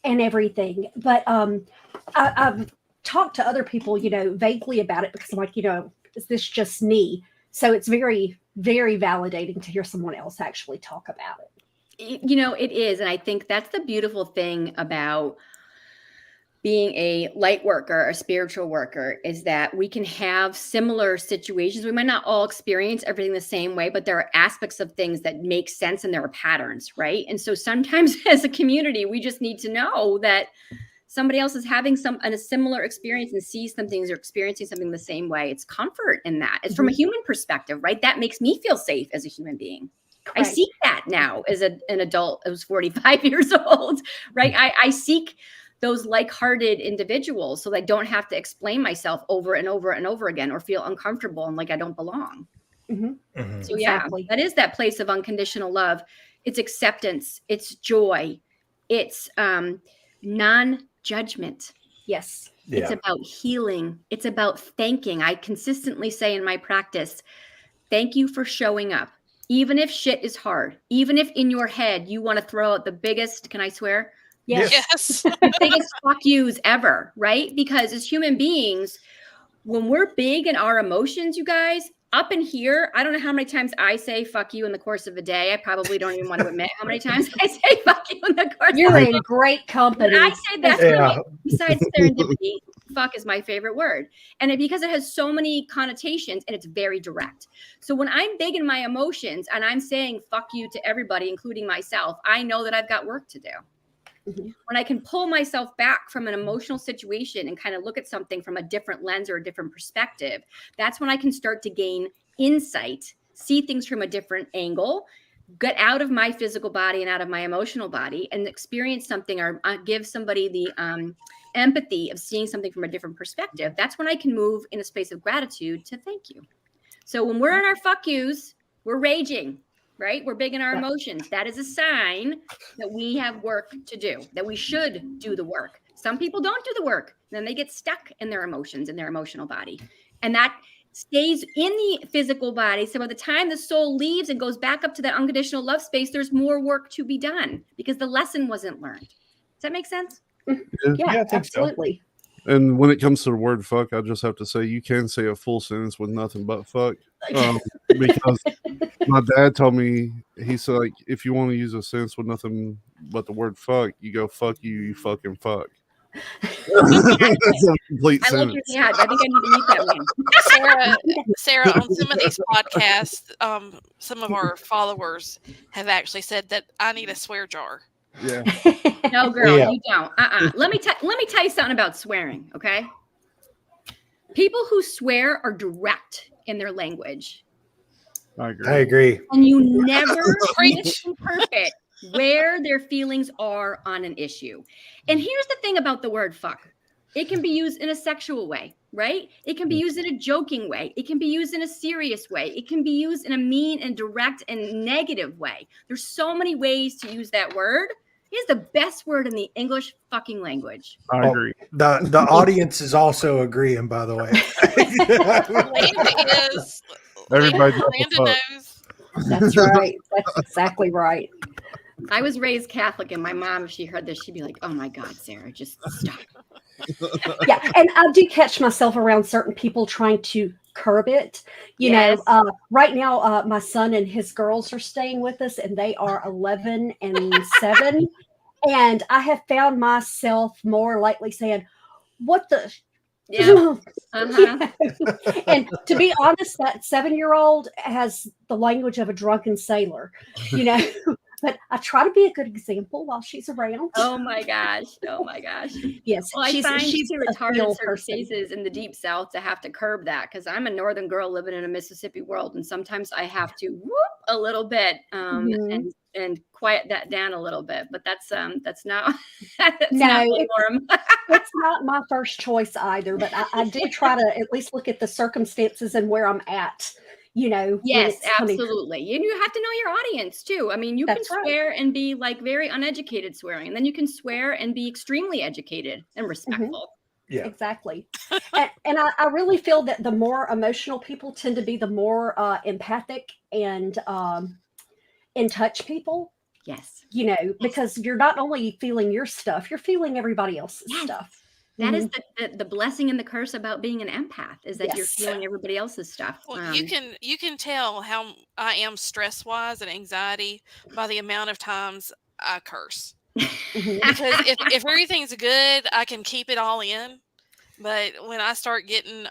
And everything. But I've talked to other people, vaguely about it, because I'm like, is this just me? So it's very, very validating to hear someone else actually talk about it. It is. And I think that's the beautiful thing about being a light worker, a spiritual worker, is that we can have similar situations. We might not all experience everything the same way, but there are aspects of things that make sense, and there are patterns, right? And so sometimes as a community, we just need to know that somebody else is having a similar experience and sees some things or experiencing something the same way. It's comfort in that. It's from a human perspective, right? That makes me feel safe as a human being. Correct. I seek that now as an adult who's 45 years old, right? I seek those like-hearted individuals so that I don't have to explain myself over and over and over again, or feel uncomfortable and like I don't belong. Mm-hmm. Mm-hmm. So exactly. That is that place of unconditional love. It's acceptance. It's joy. It's non-judgment. Yes. Yeah. It's about healing. It's about thanking. I consistently say in my practice, thank you for showing up. Even if shit is hard, even if in your head you want to throw out the biggest, can I swear? Yes. Biggest fuck yous ever, right? Because as human beings, when we're big in our emotions, you guys, up in here, I don't know how many times I say fuck you in the course of a day. I probably don't even want to admit how many times I say fuck you in the course of a day. You're in great company. I say that's really, besides serendipity, fuck is my favorite word. And because it has so many connotations and it's very direct. So when I'm big in my emotions and I'm saying fuck you to everybody, including myself, I know that I've got work to do. Mm-hmm. When I can pull myself back from an emotional situation and kind of look at something from a different lens or a different perspective, that's when I can start to gain insight, see things from a different angle, get out of my physical body and out of my emotional body, and experience something, or give somebody the empathy of seeing something from a different perspective. That's when I can move in a space of gratitude to thank you. So when we're in our fuck yous, we're raging. Right? We're big in our emotions. That is a sign that we have work to do, that we should do the work. Some people don't do the work. Then they get stuck in their emotions, in their emotional body. And that stays in the physical body. So by the time the soul leaves and goes back up to that unconditional love space, there's more work to be done because the lesson wasn't learned. Does that make sense? Yeah, absolutely. So. And when it comes to the word fuck, I just have to say you can say a full sentence with nothing but fuck. Because my dad told me, he said, like, if you want to use a sentence with nothing but the word fuck, you go fuck you, you fucking fuck. That's a complete sentence. Like your dad. I think I need to meet that one. Sarah, on some of these podcasts, some of our followers have actually said that I need a swear jar. Yeah. No, girl, you don't. Let me tell you something about swearing, okay? People who swear are direct in their language. I agree. I agree. And you never Preach. interpret where their feelings are on an issue. And here's the thing about the word fuck. It can be used in a sexual way, right? It can be used in a joking way. It can be used in a serious way. It can be used in a mean and direct and negative way. There's so many ways to use that word. It's the best word in the English fucking language. I agree. The audience is also agreeing, by the way. Landon is. Everybody knows Landon the fuck. knows. That's right. That's exactly right. I was raised Catholic, and my mom, if she heard this, she'd be like, "Oh my God, Sarah, just stop." Yeah, and I do catch myself around certain people trying to curb it. You Yes. know, right now, my son and his girls are staying with us, and they are 11 and 7. And I have found myself more likely saying, "What the?" Yeah. Uh-huh. And to be honest, that 7-year-old has the language of a drunken sailor, you know. But I try to be a good example while she's around. Oh my gosh. Oh my gosh. Yes, Well, I find she's too, a it's hard in feel certain person. cases in the deep South to have to curb that because I'm a Northern girl living in a Mississippi world, and sometimes I have to whoop a little bit Mhm. and quiet that down a little bit. But that's not that's not No, my it's- norm. It's not my first choice either, but I do try to at least look at the circumstances and where I'm at, you know. when Yes, it's coming from. absolutely. And you have to know your audience too. I mean, you That's can right. swear and be like very uneducated swearing, and then you can swear and be extremely educated and respectful. Yeah. Exactly. And I really feel that the more emotional people tend to be, the more empathic and in touch people, Yes. you know, because you're not only feeling your stuff, you're feeling everybody else's Yes. stuff. That is the blessing and the curse about being an empath is that you're Yes. feeling everybody else's stuff. Well, you can tell how I am stress wise and anxiety by the amount of times I curse. Mhm. Because if everything's good, I can keep it all in. But when I start getting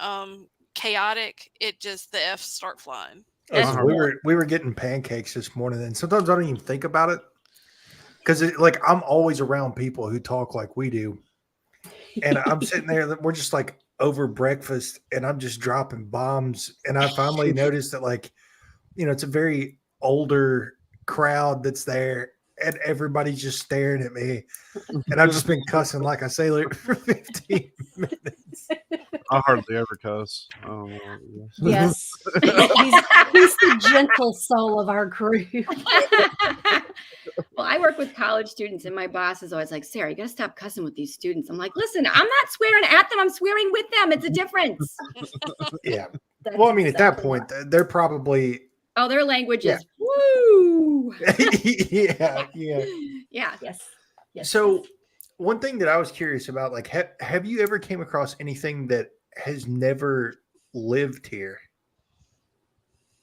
chaotic, it just the F's start flying. Listen, we were getting pancakes this morning, and sometimes I don't even think about it because like I'm always around people who talk like we do, and I'm sitting there. We're just like over breakfast, and I'm just dropping bombs. And I finally noticed that, like, you know, it's a very older crowd that's there, and everybody's just staring at me. And I've just been cussing like a sailor for 15 minutes. I hardly ever cuss. I don't know. Yes. He's the gentle soul of our group. Well, I work with college students, and my boss is always like, Sarah, you got to stop cussing with these students. I'm like, listen, I'm not swearing at them. I'm swearing with them. It's a difference. Yeah. That's Well, I mean, at that exactly point, right. they're probably Oh, their language Yeah. is woo. yeah. Yeah. Yes. Yes. So one thing that I was curious about, like, have you ever came across anything that has never lived here?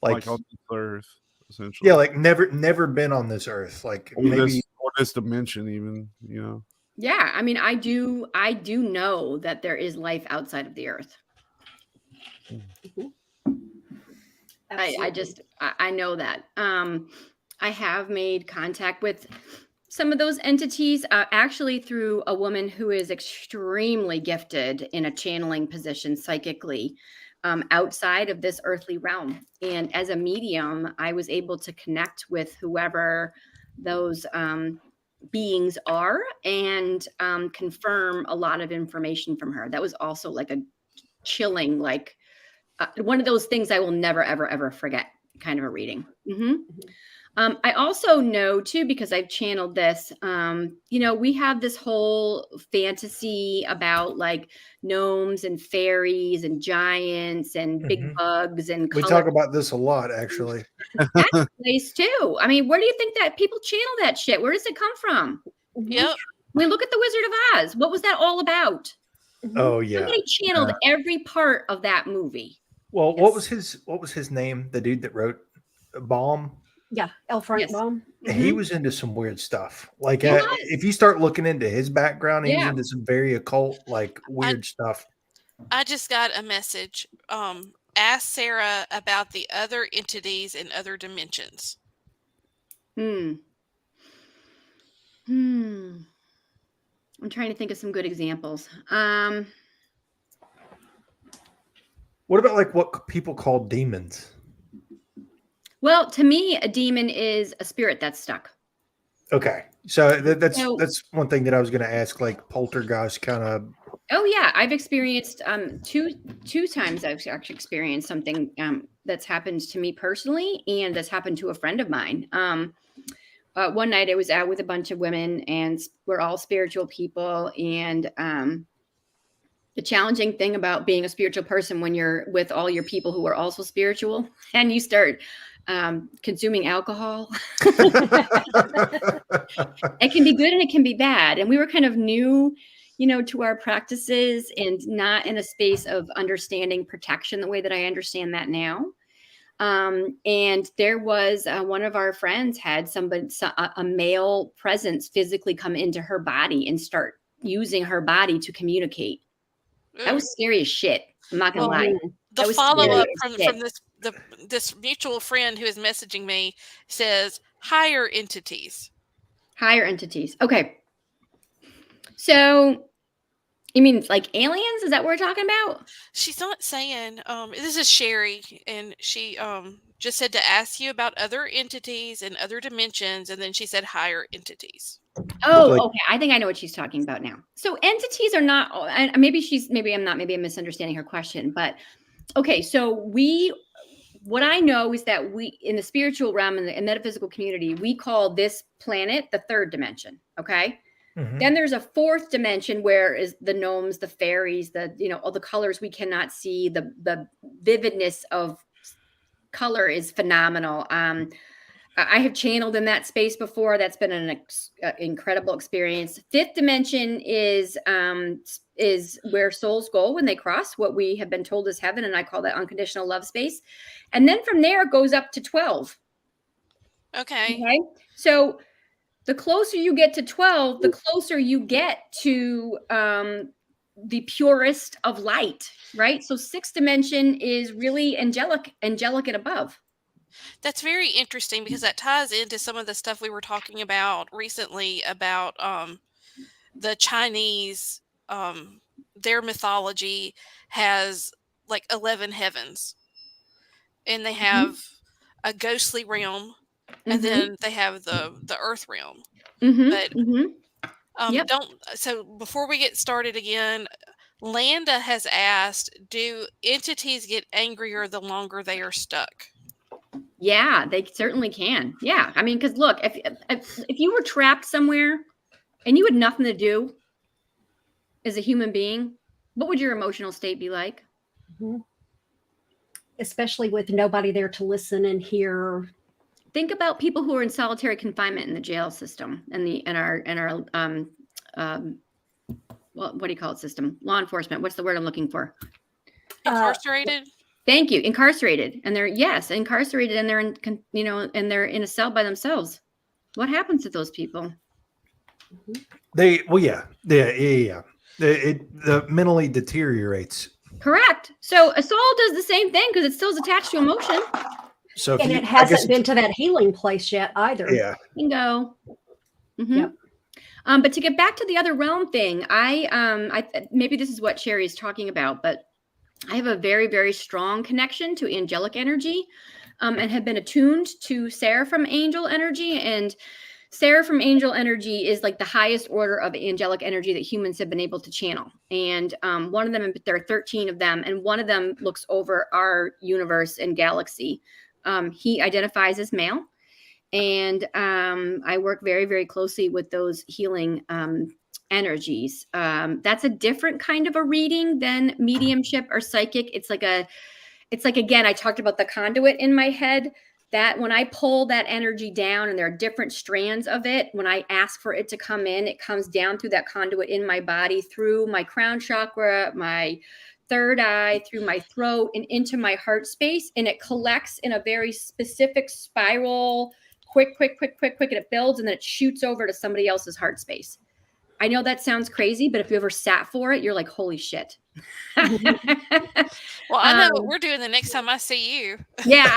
Like on this earth, essentially. yeah, like never been on this earth. Like or maybe this dimension, even, you know. Yeah. I mean, I do know that there is life outside of the earth. I know that. I have made contact with some of those entities, actually through a woman who is extremely gifted in a channeling position psychically outside of this earthly realm. And as a medium, I was able to connect with whoever those beings are and confirm a lot of information from her. That was also like a chilling, like one of those things I will never, ever, ever forget kind of a reading. I also know too, because I've channeled this, you know, we have this whole fantasy about like gnomes and fairies and giants and big bugs and we talk about this a lot, actually. That's place too. I mean, where do you think that people channel that shit? Where does it come from? Yep. I mean, look at the Wizard of Oz. What was that all about? Oh yeah. Somebody channeled every part of that movie. Well, what was his name? The dude that wrote Baum. Yeah, L. Frank Baum. He was into some weird stuff. Like if you start looking into his background, he's into some very occult, like weird stuff. I just got a message. Ask Sarah about the other entities in other dimensions. I'm trying to think of some good examples. What about like what people call demons? Well, to me, a demon is a spirit that's stuck. Okay. So that's So- one thing that I was going to ask, like poltergeist kind of. Oh yeah, I've experienced two times I've actually experienced something that's happened to me personally, and that's happened to a friend of mine. One night I was out with a bunch of women, and we're all spiritual people. And the challenging thing about being a spiritual person when you're with all your people who are also spiritual, and you start consuming alcohol, it can be good and it can be bad. And we were kind of new, to our practices, and not in a space of understanding protection the way that I understand that now. And there was one of our friends had a male presence physically come into her body and start using her body to communicate. That was scary as shit. I'm not gonna lie. The follow-up from this mutual friend who is messaging me says higher entities. Higher entities. Okay. So you mean it's like aliens? Is that what we're talking about? She's not saying, this is Sherry, and she just said to ask you about other entities and other dimensions, and then she said higher entities. Oh, okay. I think I know what she's talking about now. So entities are not, maybe I'm misunderstanding her question, but okay. So what I know is that we, in the spiritual realm and the metaphysical community, we call this planet the third dimension. Okay. Mm-hmm. Then there's a fourth dimension where is the gnomes, the fairies, all the colors we cannot see. The vividness of color is phenomenal. I have channeled in that space before. That's been an incredible experience. Fifth dimension is where souls go when they cross what we have been told is heaven, and I call that unconditional love space. And then from there it goes up to 12. Okay. So the closer you get to 12, the closer you get to the purest of light, right? So sixth dimension is really angelic and above. That's very interesting because that ties into some of the stuff we were talking about recently about the Chinese, their mythology has like 11 heavens, and they have a ghostly realm, and then they have the earth realm. But so before we get started again, Landa has asked, do entities get angrier the longer they are stuck? Yeah, they certainly can. Yeah. I mean, because look, if you were trapped somewhere and you had nothing to do as a human being, what would your emotional state be like? Mm-hmm. Especially with nobody there to listen and hear. Think about people who are in solitary confinement in the jail system and our what do you call it, system? Law enforcement. What's the word I'm looking for? Incarcerated. Thank you. Incarcerated. And they're incarcerated, and they're and they're in a cell by themselves. What happens to those people? It mentally deteriorates. Correct. So a soul does the same thing because it still is attached to emotion. So it hasn't been to that healing place yet either. Yeah. Bingo. Mm-hmm. Yep. But to get back to the other realm thing, I maybe this is what Sherry is talking about, but I have a very, very strong connection to angelic energy, and have been attuned to seraphim angel energy. And seraphim angel energy is like the highest order of angelic energy that humans have been able to channel. And one of them, there are 13 of them, and one of them looks over our universe and galaxy. He identifies as male. And I work very, very closely with those healing energies. That's a different kind of a reading than mediumship or psychic. It's like again, I talked about the conduit in my head, that when I pull that energy down, and there are different strands of it, when I ask for it to come in, it comes down through that conduit in my body, through my crown chakra, my third eye, through my throat, and into my heart space. And it collects in a very specific spiral, quick, and it builds, and then it shoots over to somebody else's heart space. I know that sounds crazy, but if you ever sat for it, you're like, holy shit. Well, I know what we're doing the next time I see you. Yeah,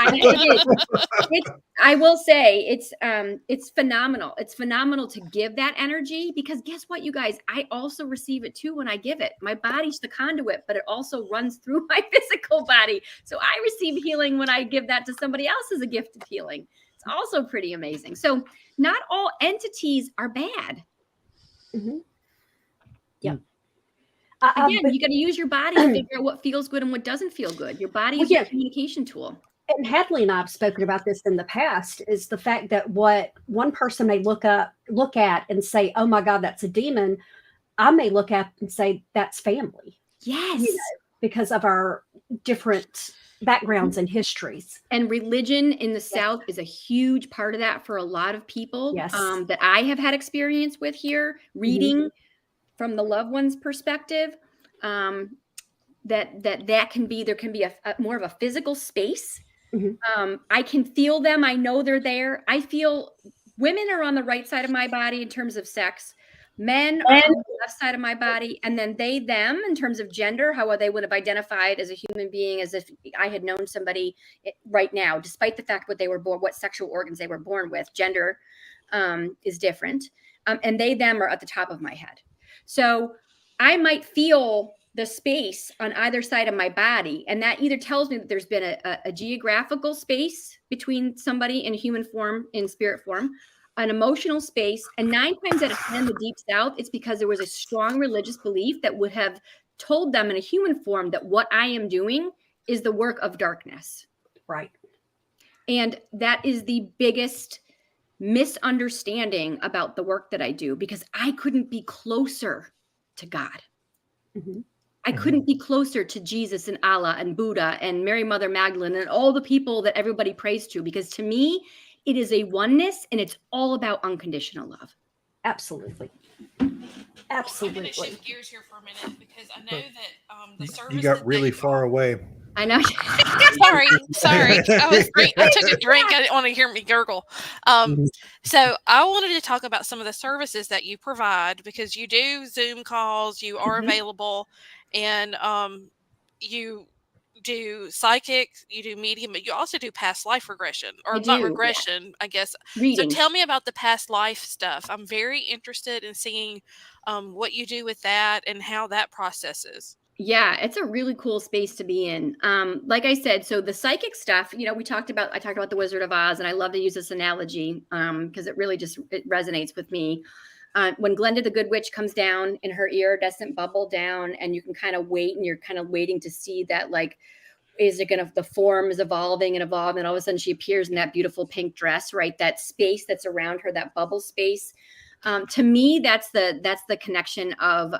I will say it's phenomenal. It's phenomenal to give that energy, because guess what, you guys? I also receive it too when I give it. My body's the conduit, but it also runs through my physical body. So I receive healing when I give that to somebody else as a gift of healing. It's also pretty amazing. So not all entities are bad. Mm-hmm. Yeah. Again, you got to use your body to figure out what feels good and what doesn't feel good. Your body is your communication tool. And Hadley and I have spoken about this in the past, is the fact that what one person may look at and say, oh my God, that's a demon. I may look at and say, that's family. Yes. You know, because of our different backgrounds and histories. And religion in the South is a huge part of that for a lot of people. Yes. That I have had experience with here, reading from the loved one's perspective, that can be, there can be a more of a physical space. I can feel them. I know they're there. I feel women are on the right side of my body in terms of sex. Men are on the left side of my body. And then they, them, in terms of gender, how they would have identified as a human being, as if I had known somebody right now, despite the fact what they were born, what sexual organs they were born with. Gender is different. And they, them are at the top of my head. So I might feel the space on either side of my body. And that either tells me that there's been a geographical space between somebody in human form, in spirit form, an emotional space. And 9 times out of 10, the deep South, it's because there was a strong religious belief that would have told them in a human form that what I am doing is the work of darkness. Right. And that is the biggest misunderstanding about the work that I do, because I couldn't be closer to God. I couldn't be closer to Jesus and Allah and Buddha and Mary Mother Magdalene and all the people that everybody prays to, because to me, it is a oneness and it's all about unconditional love. Absolutely. Absolutely. I'm going to shift gears here for a minute, because I know that the service. You got really far away. I know. Sorry. I took a drink. I didn't want to hear me gurgle. So I wanted to talk about some of the services that you provide, because you do Zoom calls, you are available, and you do psychic, you do medium, but you also do past life regression, or not regression, I guess. Reading. So tell me about the past life stuff. I'm very interested in seeing what you do with that and how that process is. Yeah, it's a really cool space to be in. Like I said, so the psychic stuff, I talked about the Wizard of Oz, and I love to use this analogy because it really it resonates with me. When Glenda the Good Witch comes down in her iridescent bubble down, and you can kind of wait, and you're kind of waiting to see that, like, the form is evolving, and all of a sudden she appears in that beautiful pink dress, right? That space that's around her, that bubble space. To me, that's the connection of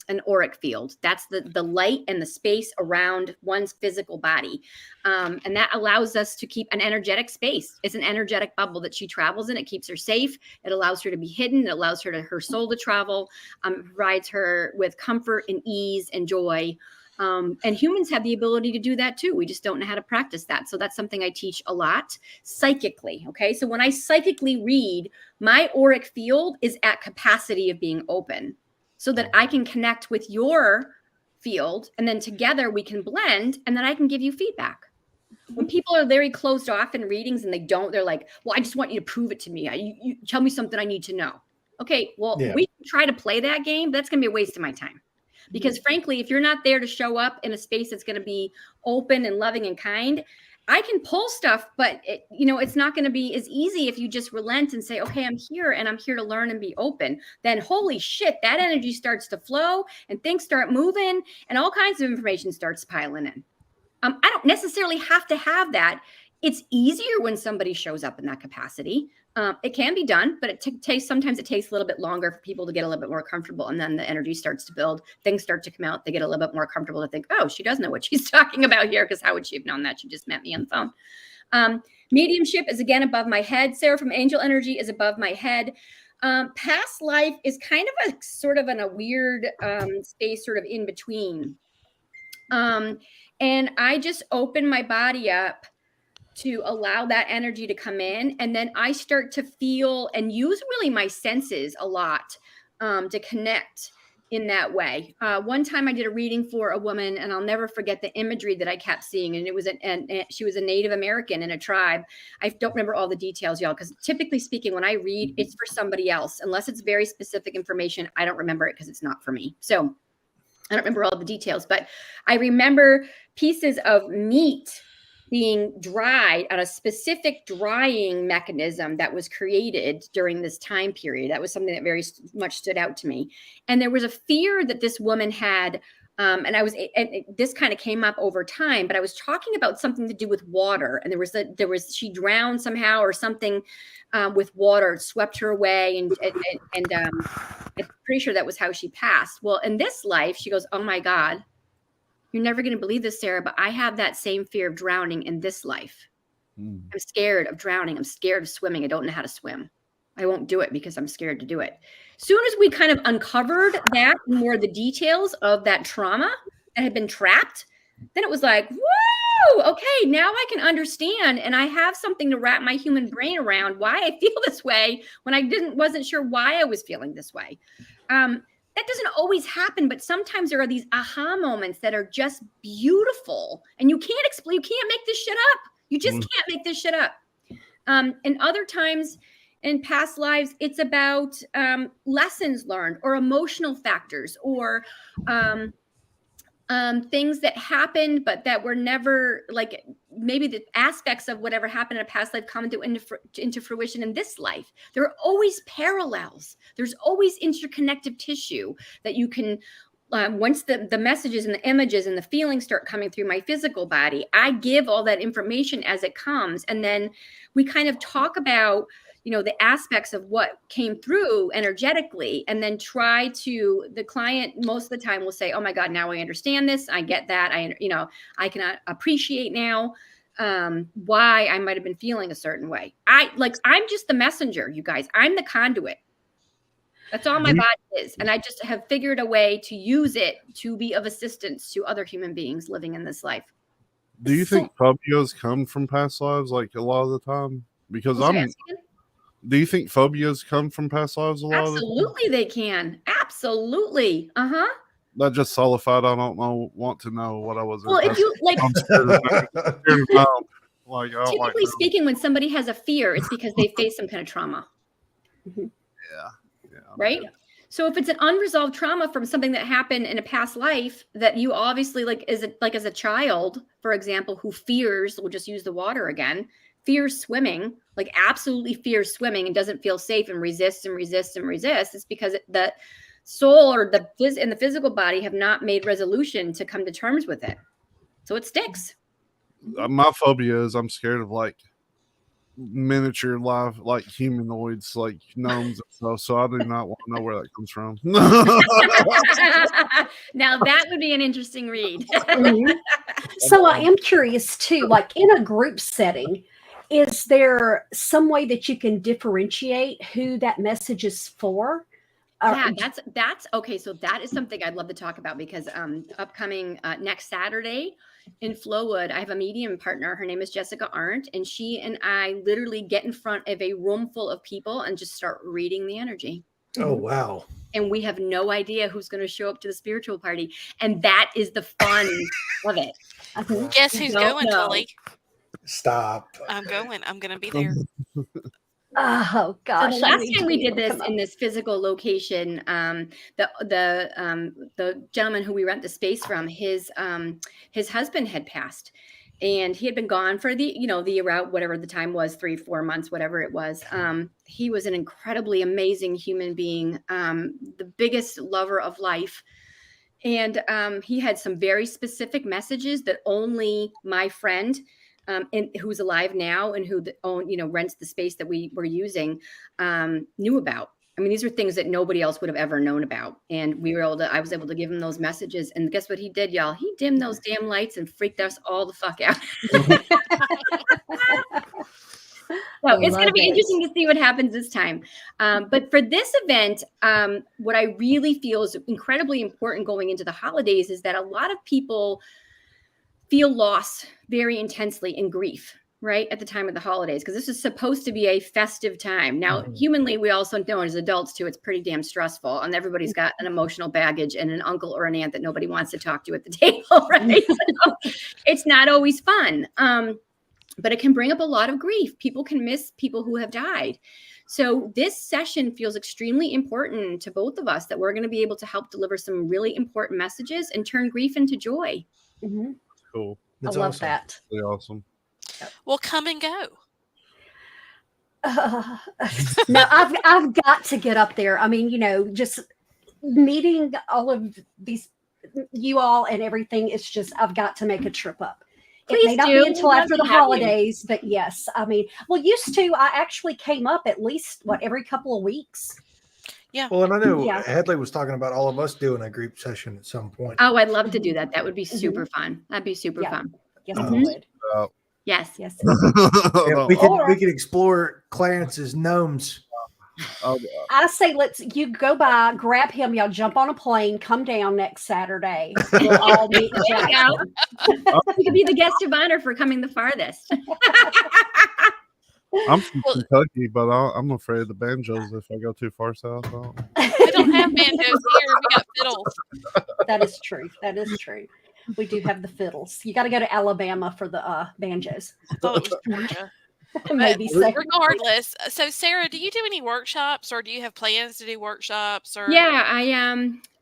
an auric field. That's the light and the space around one's physical body. And that allows us to keep an energetic space. It's an energetic bubble that she travels in. It keeps her safe. It allows her to be hidden. It allows her soul to travel. It provides her with comfort and ease and joy. And humans have the ability to do that too. We just don't know how to practice that. So that's something I teach a lot psychically. Okay. So when I psychically read, my auric field is at capacity of being open, so that I can connect with your field, and then together we can blend, and then I can give you feedback. When people are very closed off in readings and they're like, well, I just want you to prove it to me. You tell me something I need to know. Okay, well, we can try to play that game. That's going to be a waste of my time. Because frankly, if you're not there to show up in a space that's going to be open and loving and kind, I can pull stuff, but it's not going to be as easy if you just relent and say, okay, I'm here and I'm here to learn and be open. Then holy shit, that energy starts to flow and things start moving and all kinds of information starts piling in. I don't necessarily have to have that. It's easier when somebody shows up in that capacity. It can be done, but sometimes it takes a little bit longer for people to get a little bit more comfortable. And then the energy starts to build, things start to come out. They get a little bit more comfortable to think, oh, she does know what she's talking about here. Because how would she have known that? She just met me on the phone. Mediumship is again above my head. Sarah from Angel Energy is above my head. Past life is kind of a sort of in a weird space, sort of in between. And I just open my body up to allow that energy to come in. And then I start to feel and use really my senses a lot to connect in that way. One time I did a reading for a woman, and I'll never forget the imagery that I kept seeing. And it was and she was a Native American in a tribe. I don't remember all the details, y'all, because typically speaking, when I read, it's for somebody else. Unless it's very specific information, I don't remember it because it's not for me. So I don't remember all the details, but I remember pieces of meat being dried on a specific drying mechanism that was created during this time period. That was something that very much stood out to me. And there was a fear that this woman had, and this kind of came up over time, but I was talking about something to do with water. And she drowned somehow or something with water, it swept her away. And I'm pretty sure that was how she passed. Well, in this life, she goes, oh my God, you're never going to believe this, Sarah, but I have that same fear of drowning in this life. I'm scared of drowning. I'm scared of swimming. I don't know how to swim. I won't do it because I'm scared to do it. Soon as we kind of uncovered that, more of the details of that trauma that had been trapped, then it was like, whoa, okay, now I can understand. And I have something to wrap my human brain around why I feel this way when I wasn't sure why I was feeling this way. That doesn't always happen, but sometimes there are these aha moments that are just beautiful, and you can't explain. You can't make this shit up. You just can't make this shit up. And other times in past lives, it's about lessons learned or emotional factors or things that happened, but that were never, like, maybe the aspects of whatever happened in a past life come into fruition in this life. There are always parallels. There's always interconnective tissue that you can, once the messages and the images and the feelings start coming through my physical body, I give all that information as it comes. And then we kind of talk about, the aspects of what came through energetically, and then the client most of the time will say, oh my God, now I understand this. I get that. I can appreciate now why I might've been feeling a certain way. I'm just the messenger, you guys. I'm the conduit. That's all my body is. And I just have figured a way to use it to be of assistance to other human beings living in this life. Do you think phobias come from past lives, like a lot of the time? Because do you think phobias come from past lives a lot of the time? Absolutely, they can. Absolutely. That just solidified. I don't want to know what I was. Well, if you like, I'm scared of typically speaking, when somebody has a fear, it's because they face some kind of trauma. Yeah. Right. So if it's an unresolved trauma from something that happened in a past life that you obviously as a child, for example, who fears, we'll just use the water again, fears swimming, like absolutely fears swimming and doesn't feel safe and resists, it's because the soul or the physical body have not made resolution to come to terms with it. So it sticks. My phobia is I'm scared of like miniature live, like humanoids, like gnomes and stuff. So I do not want to know where that comes from. Now that would be an interesting read. So I am curious too, like in a group setting, is there some way that you can differentiate who that message is for? Yeah, that's okay. So that is something I'd love to talk about because upcoming next Saturday in Flowood, I have a medium partner. Her name is Jessica Arndt, and she and I literally get in front of a room full of people and just start reading the energy. Oh, wow. And we have no idea who's going to show up to the spiritual party. And that is the fun of it. Guess who's going, Tully? Stop. I'm going. I'm going to be there. Oh gosh! So the last time we did this in this physical location, the gentleman who we rent the space from, his husband had passed, and he had been gone for the around whatever the time was, 3-4 months, whatever it was. He was an incredibly amazing human being, the biggest lover of life. And he had some very specific messages that only my friend, who's alive now and who rents the space that we were using, knew about. I mean, these are things that nobody else would have ever known about. And I was able to give him those messages. And guess what he did, y'all? He dimmed those damn lights and freaked us all the fuck out. So it's going to be interesting to see what happens this time. But for this event, what I really feel is incredibly important going into the holidays is that a lot of people feel loss very intensely in grief. right at the time of the holidays, because this is supposed to be a festive time. Now, humanly, we also know as adults too, it's pretty damn stressful, and everybody's got an emotional baggage and an uncle or an aunt that nobody wants to talk to at the table, right? So it's not always fun. But it can bring up a lot of grief. People can miss people who have died. So this session feels extremely important to both of us, that we're going to be able to help deliver some really important messages and turn grief into joy. Mm-hmm. Cool. That's I love awesome. that. Really awesome. Well, come and go. No, I've got to get up there. I mean, just meeting all of these, you all and everything, it's just, I've got to make a trip up. It may not be until after the holidays, but yes, I mean, well, used to, I actually came up at least, every couple of weeks. Yeah. Well, and I know Headley was talking about all of us doing a group session at some point. Oh, I'd love to do that. That would be super fun. That'd be super fun. Yes, I would. Yes. Yes. Yeah, we could explore Clarence's gnomes. I say you go by, grab him, y'all jump on a plane, come down next Saturday. We'll all meet in Jackson. You could be the guest of honor for coming the farthest. I'm from Kentucky, but I'm afraid of the banjos if I go too far south. We don't have banjos here. We got fiddles. That is true. That is true. We do have the fiddles. You got to go to Alabama for the banjos. I thought it was Georgia. Maybe so. Regardless, so Sarah, do you do any workshops, or do you have plans to do workshops? Or yeah,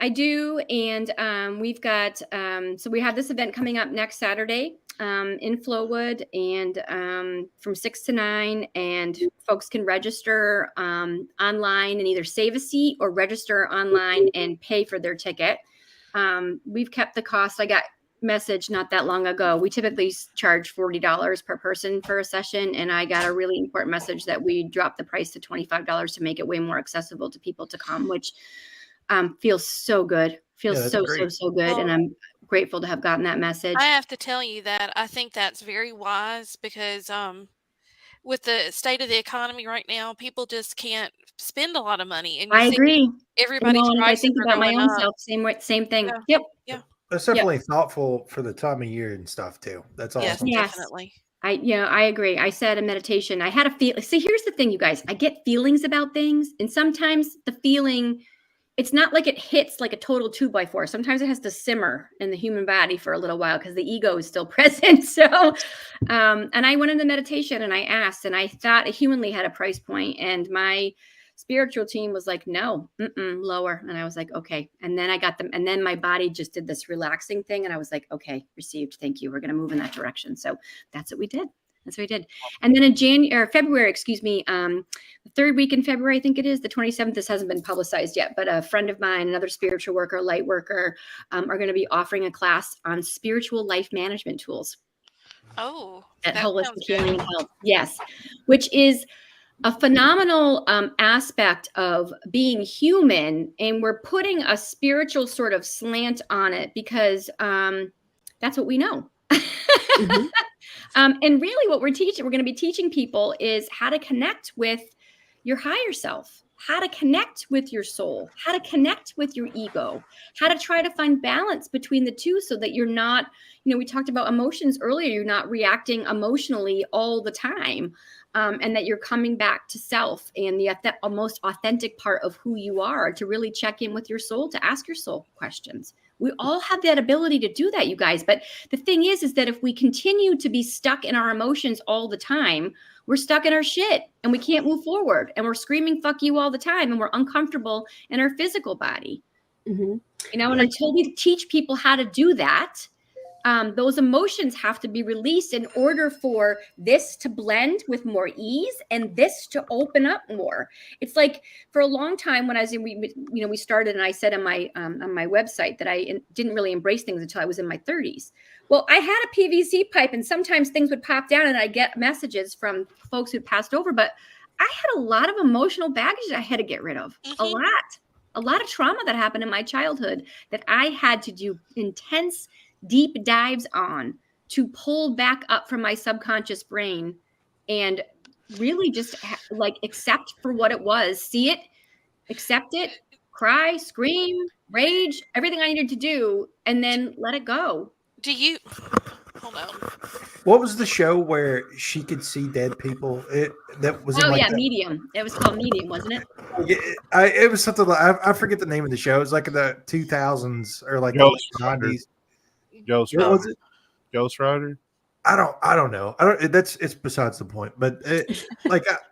I do, and we've got so we have this event coming up next Saturday in Flowood, and from 6 to 9, and folks can register online and either save a seat or register online and pay for their ticket. We've kept the cost. I got message not that long ago. We typically charge $40 per person for a session, and I got a really important message that we dropped the price to $25 to make it way more accessible to people to come, which feels so good. Feels so good, and I'm grateful to have gotten that message. I have to tell you that I think that's very wise, because with the state of the economy right now, people just can't spend a lot of money. And I agree. Everybody's I think about my own self. Same thing. Yeah. Yep. Yeah. That's definitely thoughtful for the time of year and stuff too. That's awesome. Yes, definitely. I agree. I said in meditation, I had a feel. See, here's the thing, you guys. I get feelings about things, and sometimes the feeling, it's not like it hits like a total 2x4. Sometimes it has to simmer in the human body for a little while because the ego is still present. So, and I went into meditation and I asked, and I thought it humanly had a price point, and my spiritual team was like, no, lower. And I was like, okay. And then I got them. And then my body just did this relaxing thing. And I was like, okay, received. Thank you. We're going to move in that direction. So that's what we did. And then in February, the third week in February, I think it is the 27th. This hasn't been publicized yet, but a friend of mine, another spiritual worker, light worker, are going to be offering a class on spiritual life management tools. Oh, that holistic healing and health. Yes. Which is a phenomenal aspect of being human, and we're putting a spiritual sort of slant on it because that's what we know. Mm-hmm. And really what we're going to be teaching people is how to connect with your higher self, how to connect with your soul, how to connect with your ego, how to try to find balance between the two so that you're not, we talked about emotions earlier, you're not reacting emotionally all the time. And that you're coming back to self and the most authentic part of who you are, to really check in with your soul, to ask your soul questions. We all have that ability to do that, you guys. But the thing is that if we continue to be stuck in our emotions all the time, we're stuck in our shit and we can't move forward. And we're screaming, fuck you all the time. And we're uncomfortable in our physical body. Mm-hmm. And until we teach people how to do that, those emotions have to be released in order for this to blend with more ease and this to open up more. It's like for a long time when we started, and I said on my website that I didn't really embrace things until I was in my 30s. Well, I had a PVC pipe, and sometimes things would pop down, and I get messages from folks who passed over. But I had a lot of emotional baggage that I had to get rid of. Mm-hmm. A lot of trauma that happened in my childhood that I had to do intense deep dives on to pull back up from my subconscious brain and really just accept for what it was, see it, accept it, cry, scream, rage, everything I needed to do, and then let it go. Do you don't know. What was the show where she could see dead people? That was in like Medium. It was called Medium, wasn't it? It was something like I forget the name of the show. It was like in the 2000s or like Ghost the 90s. Ghost What was Rider. it? Ghost Rider. I don't know. It's besides the point. But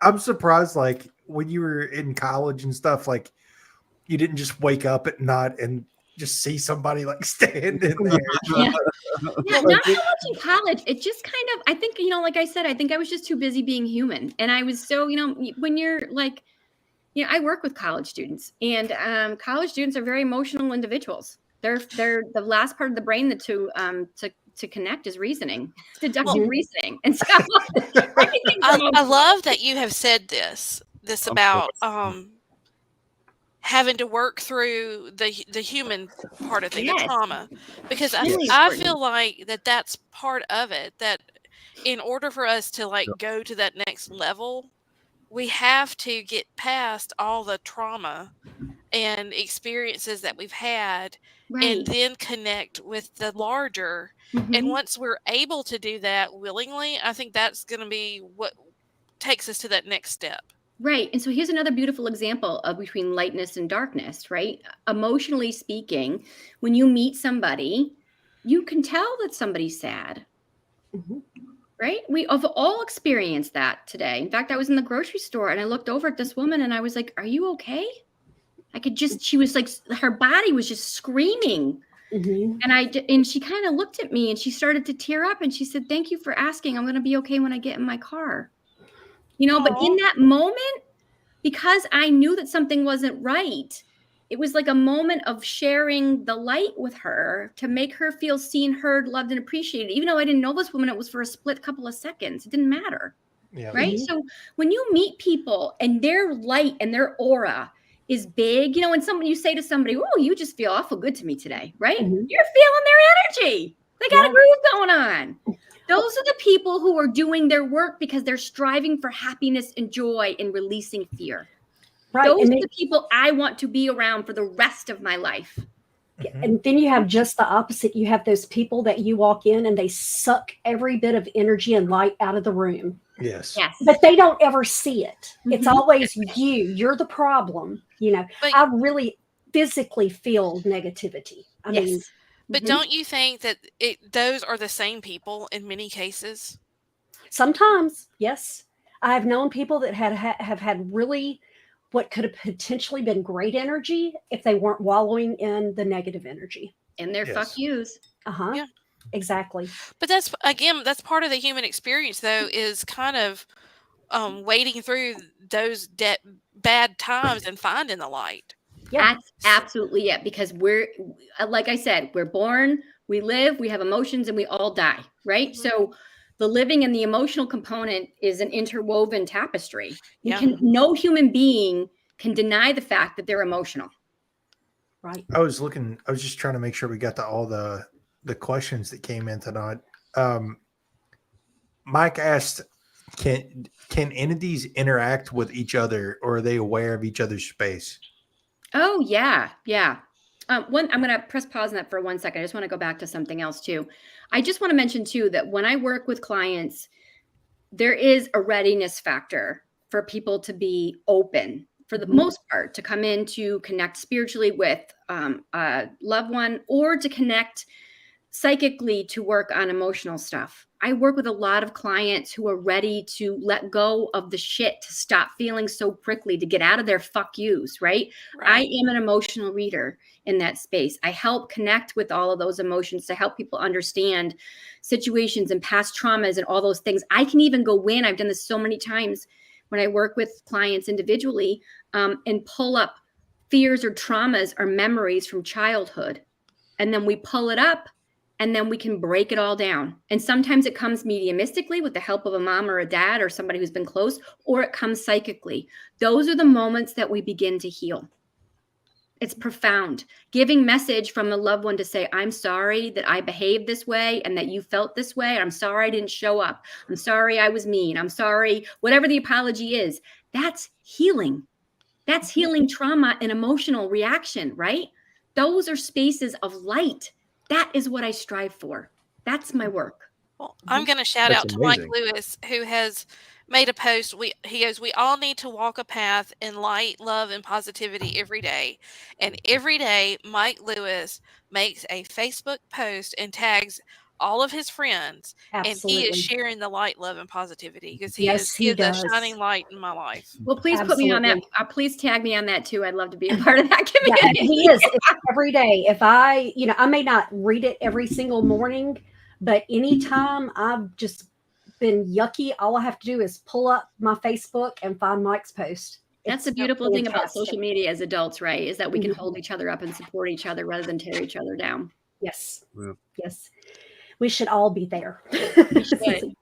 I'm surprised. Like when you were in college and stuff, like you didn't just wake up at night and just see somebody like standing there. Yeah, not so much in college. It just kind of, I think, like I said, I think I was just too busy being human. And I was so, when you're like, I work with college students, and college students are very emotional individuals. They're the last part of the brain that to connect is reasoning, deductive reasoning. And so I love that you have said this about having to work through the human part of things, the trauma, because I feel like that's part of it, that in order for us to like go to that next level, we have to get past all the trauma and experiences that we've had, and then connect with the larger. And once we're able to do that willingly, I think that's going to be what takes us to that next step. Right. And so here's another beautiful example of between lightness and darkness, right? Emotionally speaking, when you meet somebody, you can tell that somebody's sad. Right? We have all experienced that today. In fact, I was in the grocery store and I looked over at this woman and I was like, "Are you okay?" She was like, her body was just screaming. And she kind of looked at me and she started to tear up and she said, "Thank you for asking. I'm going to be okay when I get in my car." But in that moment, because I knew that something wasn't right, it was like a moment of sharing the light with her to make her feel seen, heard, loved, and appreciated. Even though I didn't know this woman, it was for a split couple of seconds. It didn't matter. Yeah. Right. So when you meet people and their light and their aura is big, when you say to somebody, "Oh, you just feel awful good to me today," right? You're feeling their energy. They got a groove going on. Those are the people who are doing their work because they're striving for happiness and joy and releasing fear. Right. Those are the people I want to be around for the rest of my life. And then you have just the opposite. You have those people that you walk in and they suck every bit of energy and light out of the room. Yes. But they don't ever see it. It's always you. You're the problem. But I really physically feel negativity. I mean, but don't you think that those are the same people in many cases? Sometimes, yes. I have known people that have had really what could have potentially been great energy if they weren't wallowing in the negative energy. And their fuck yous. Yeah. Exactly. But that's part of the human experience, though, is kind of wading through those bad times and finding the light. Yeah. That's absolutely it. Because we're, like I said, we're born, we live, we have emotions, and we all die, right? So the living and the emotional component is an interwoven tapestry. No human being can deny the fact that they're emotional. Right. I was just trying to make sure we got to all the questions that came in tonight. Mike asked, can entities interact with each other, or are they aware of each other's space? Oh, yeah. Yeah. I'm going to press pause on that for 1 second. I just want to go back to something else too. I just want to mention too, that when I work with clients, there is a readiness factor for people to be open for the most part, to come in to connect spiritually with a loved one, or to connect psychically to work on emotional stuff. I work with a lot of clients who are ready to let go of the shit, to stop feeling so prickly, to get out of their fuck yous, right? I am an emotional reader in that space. I help connect with all of those emotions to help people understand situations and past traumas and all those things. I can even go in, I've done this so many times when I work with clients individually, and pull up fears or traumas or memories from childhood. And then we pull it up, and then we can break it all down. And sometimes it comes mediumistically with the help of a mom or a dad or somebody who's been close, or it comes psychically. Those are the moments that we begin to heal. It's profound. Giving message from a loved one to say, "I'm sorry that I behaved this way and that you felt this way. I'm sorry I didn't show up. I'm sorry I was mean. I'm sorry," whatever the apology is. That's healing. That's healing trauma and emotional reaction, right? Those are spaces of light. That is what I strive for. That's my work. Well, I'm going to shout That's out to Mike amazing. Lewis, who has made a post. He goes, "We all need to walk a path in light, love, and positivity every day." And every day, Mike Lewis makes a Facebook post and tags all of his friends, and he is Absolutely. sharing the light, love, and positivity because Yes, he he is a does. shining light in my life. Well, please put me on that. Absolutely. Please tag me on that too. I'd love to be a part of that Yeah, and community. he is. It's every day. If I, I may not read it every single morning, but anytime I've just been yucky, all I have to do is pull up my Facebook and find Mike's post. That's the It's beautiful thing about fantastic. social media as adults, right? Is that we can Mhm. hold each other up and support each other rather than tear each other down. Yes. Yeah. Yes. We should all be there.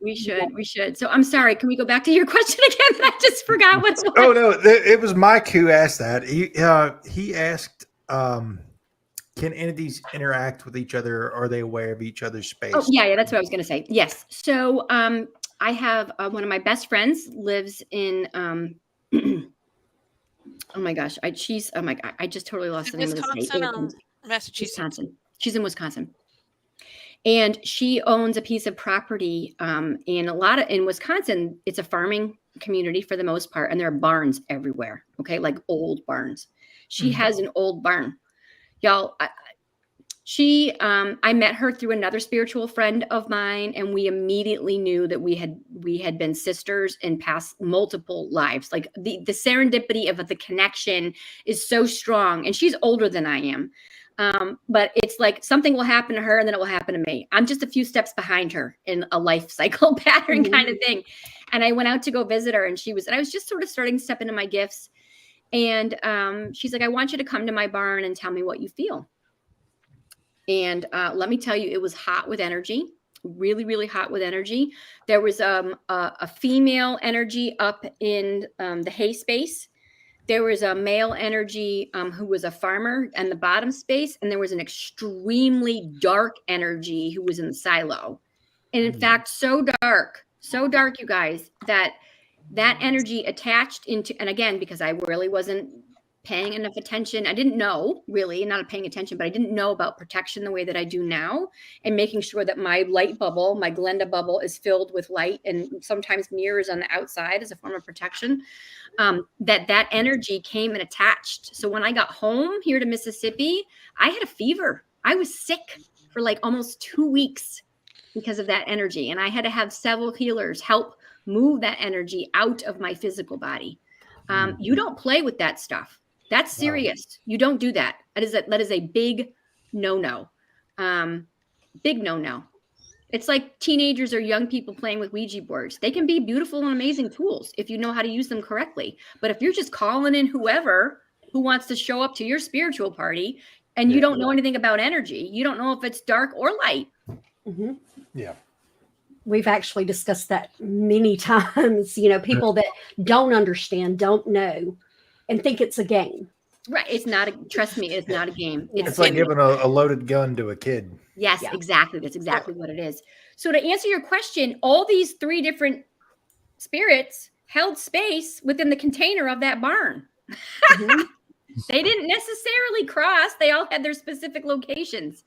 We should. So I'm sorry. Can we go back to your question again? I just forgot what it was. Oh no, it was Mike who asked that. He asked, can entities interact with each other? Or are they aware of each other's space? Oh, yeah, that's what I was going to say. Yes. So I have one of my best friends lives in, oh my gosh, I just totally lost the name of the state. Wisconsin or Massachusetts? Wisconsin. She's in Wisconsin. And she owns a piece of property in Wisconsin. It's a farming community for the most part. And there are barns everywhere. Okay. Like old barns. She has an old barn. Y'all, I met her through another spiritual friend of mine, and we immediately knew that we had been sisters in past multiple lives. Like the serendipity of the connection is so strong, and she's older than I am. But it's like something will happen to her and then it will happen to me. I'm just a few steps behind her in a life cycle pattern kind of thing. And I went out to go visit her, and I was just sort of starting to step into my gifts. And she's like, "I want you to come to my barn and tell me what you feel." And let me tell you, it was hot with energy, really, really hot with energy. There was a female energy up in the hay space. There was a male energy who was a farmer in the bottom space. And there was an extremely dark energy who was in the silo. And in fact, so dark, you guys, that energy attached into, and again, because I really wasn't paying enough attention. I didn't know really, not paying attention, but I didn't know about protection the way that I do now, and making sure that my light bubble, my Glenda bubble, is filled with light, and sometimes mirrors on the outside as a form of protection. That energy came and attached. So when I got home here to Mississippi, I had a fever. I was sick for like almost 2 weeks because of that energy. And I had to have several healers help move that energy out of my physical body. You don't play with that stuff. That's serious. You don't do that. That is a big no-no. Big no-no. It's like teenagers or young people playing with Ouija boards. They can be beautiful and amazing tools if you know how to use them correctly. But if you're just calling in whoever who wants to show up to your spiritual party and you don't know anything about energy, you don't know if it's dark or light. Mm-hmm. Yeah. We've actually discussed that many times. People that don't understand, don't know, and think it's a game. Right. It's not trust me, it's not a game. It's like giving a loaded gun to a kid. Yes, exactly. That's exactly what it is. So to answer your question, all these 3 different spirits held space within the container of that barn. Mm-hmm. They didn't necessarily cross. They all had their specific locations,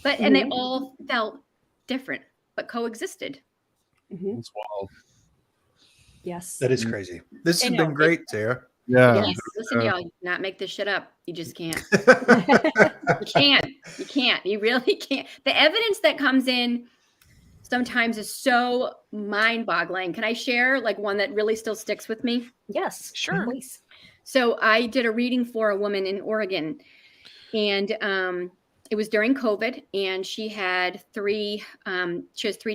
and they all felt different, but coexisted. Mm-hmm. That's wild. Yes. That is crazy. This has been great, Sarah. Yeah. Yes. Listen, y'all, you cannot make this shit up. You just can't. You can't. You can't. You really can't. The evidence that comes in sometimes is so mind-boggling. Can I share like one that really still sticks with me? Yes, Sure. Please. So I did a reading for a woman in Oregon, and it was during COVID, and she had 3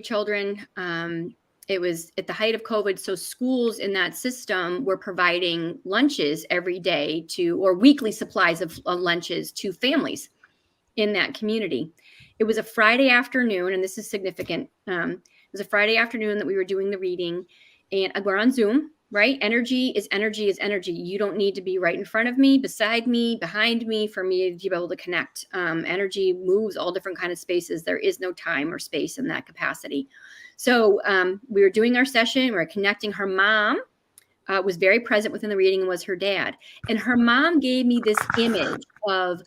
children. It was at the height of COVID. So schools in that system were providing lunches every day or weekly supplies of lunches to families in that community. It was a Friday afternoon, and this is significant. It was a Friday afternoon that we were doing the reading, and we're on Zoom, right? Energy is energy is energy. You don't need to be right in front of me, beside me, behind me for me to be able to connect. Energy moves all different kinds of spaces. There is no time or space in that capacity. So we were doing our session. We were connecting. Her mom was very present within the reading and was her dad. And her mom gave me this image of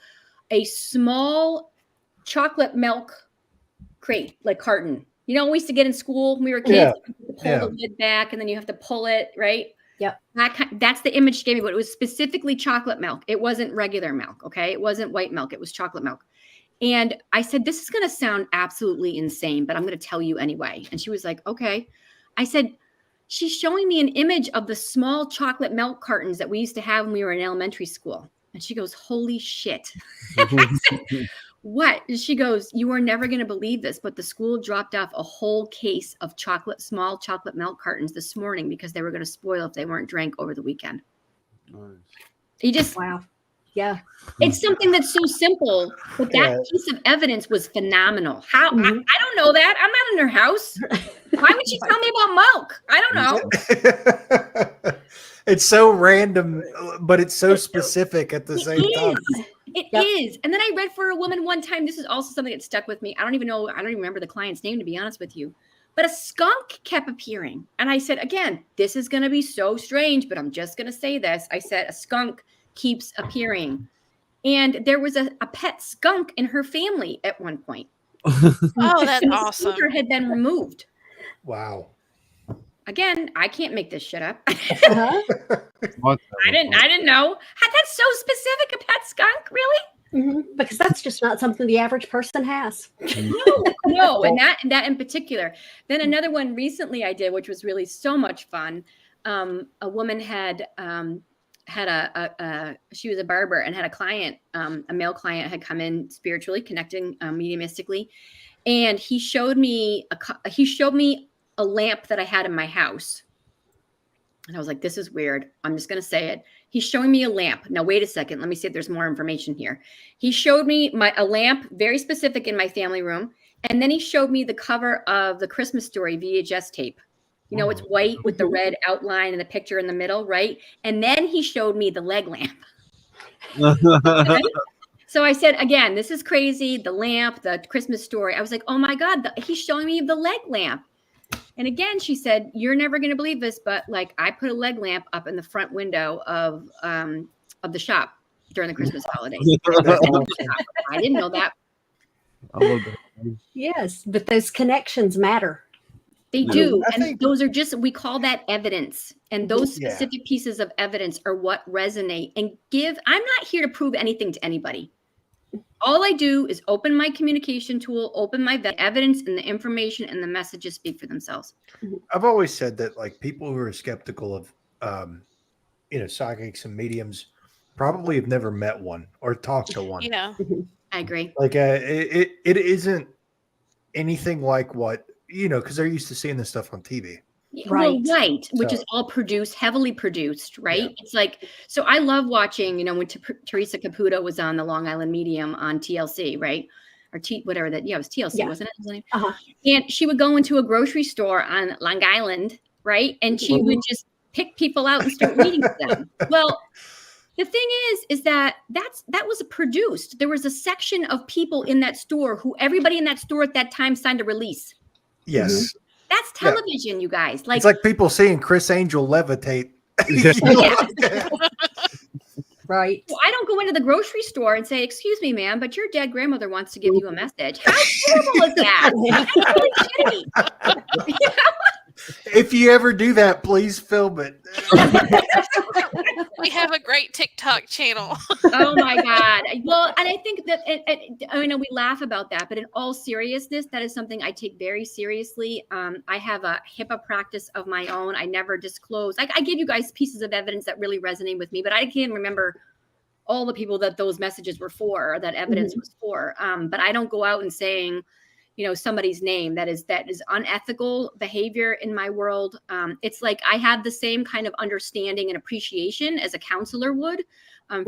a small chocolate milk crate, like carton, You know, we used to get in school when we were kids, you pull the lid back and then you have to pull it, right? Yep. That's the image she gave me, but it was specifically chocolate milk. It wasn't regular milk, okay? It wasn't white milk. It was chocolate milk. And I said, this is going to sound absolutely insane, but I'm going to tell you anyway. And she was like, okay. I said, she's showing me an image of the small chocolate milk cartons that we used to have when we were in elementary school. And she goes, holy shit. I said, what? And she goes, you are never going to believe this, but the school dropped off a whole case of small chocolate milk cartons this morning because they were going to spoil if they weren't drank over the weekend. Nice. You just, Wow. Yeah. it's something that's so simple, but that piece of evidence was phenomenal. How? I don't know that. I'm not in her house. Why would she tell me about milk? I don't know. It's so random, but it's so specific at the same time. It is. And then I read for a woman one time. This is also something that stuck with me. I don't even remember the client's name, to be honest with you. But a skunk kept appearing. And I said, again, this is going to be so strange, but I'm just going to say this. I said, a skunk keeps appearing. And there was a pet skunk in her family at one point. Oh, that's awesome. The had been removed. Wow. Again, I can't make this shit up. What? I didn't know. That's so specific, a pet skunk, really? Because that's just not something the average person has. No, and that in particular. Then another one recently I did, which was really so much fun. A woman had she was a barber and had a client, a male client had come in spiritually connecting mediumistically, and he showed me a lamp that I had in my house. And I was like, this is weird. I'm just going to say it. He's showing me a lamp. Now, wait a second. Let me see if there's more information here. He showed me a lamp, very specific, in my family room. And then he showed me the cover of the Christmas Story VHS tape. You know, it's white with the red outline and the picture in the middle, right? And then he showed me the leg lamp. So I said, again, this is crazy. The lamp, the Christmas Story. I was like, oh my God, he's showing me the leg lamp. And again, she said, you're never going to believe this, but like I put a leg lamp up in the front window of the shop during the Christmas holidays. I didn't know that. I love that. Yes, but those connections matter. They do. And those are we call that evidence. And those specific pieces of evidence are what resonate and I'm not here to prove anything to anybody. All I do is open my communication tool, open my evidence, and the information and the messages speak for themselves. I've always said that, like, people who are skeptical of, psychics and mediums probably have never met one or talked to one. Yeah, I agree. Like, it isn't anything like what, because they're used to seeing this stuff on TV. Right. Well, right. Which is all heavily produced, right? Yeah. It's like, so I love watching, when Teresa Caputo was on the Long Island Medium on TLC, right? Or whatever that, it was TLC, wasn't it? And she would go into a grocery store on Long Island, right? And she would just pick people out and start reading to them. Well, the thing is that was produced. There was a section of people in that store who everybody in that store at that time signed a release. Yes. Mm-hmm. That's television, you guys. Like, it's like people seeing Chris Angel levitate. Right. Well, I don't go into the grocery store and say, excuse me, ma'am, but your dead grandmother wants to give you a message. How terrible is that? That's really shitty. If you ever do that, please film it. We have a great TikTok channel. Oh my God. Well, and I think that, I know we laugh about that, but in all seriousness, that is something I take very seriously. I have a HIPAA practice of my own. I never disclose. I give you guys pieces of evidence that really resonate with me, but I can't remember all the people that those messages were for, or that evidence was for. But I don't go out and saying, somebody's name. That is unethical behavior in my world. It's like I have the same kind of understanding and appreciation as a counselor would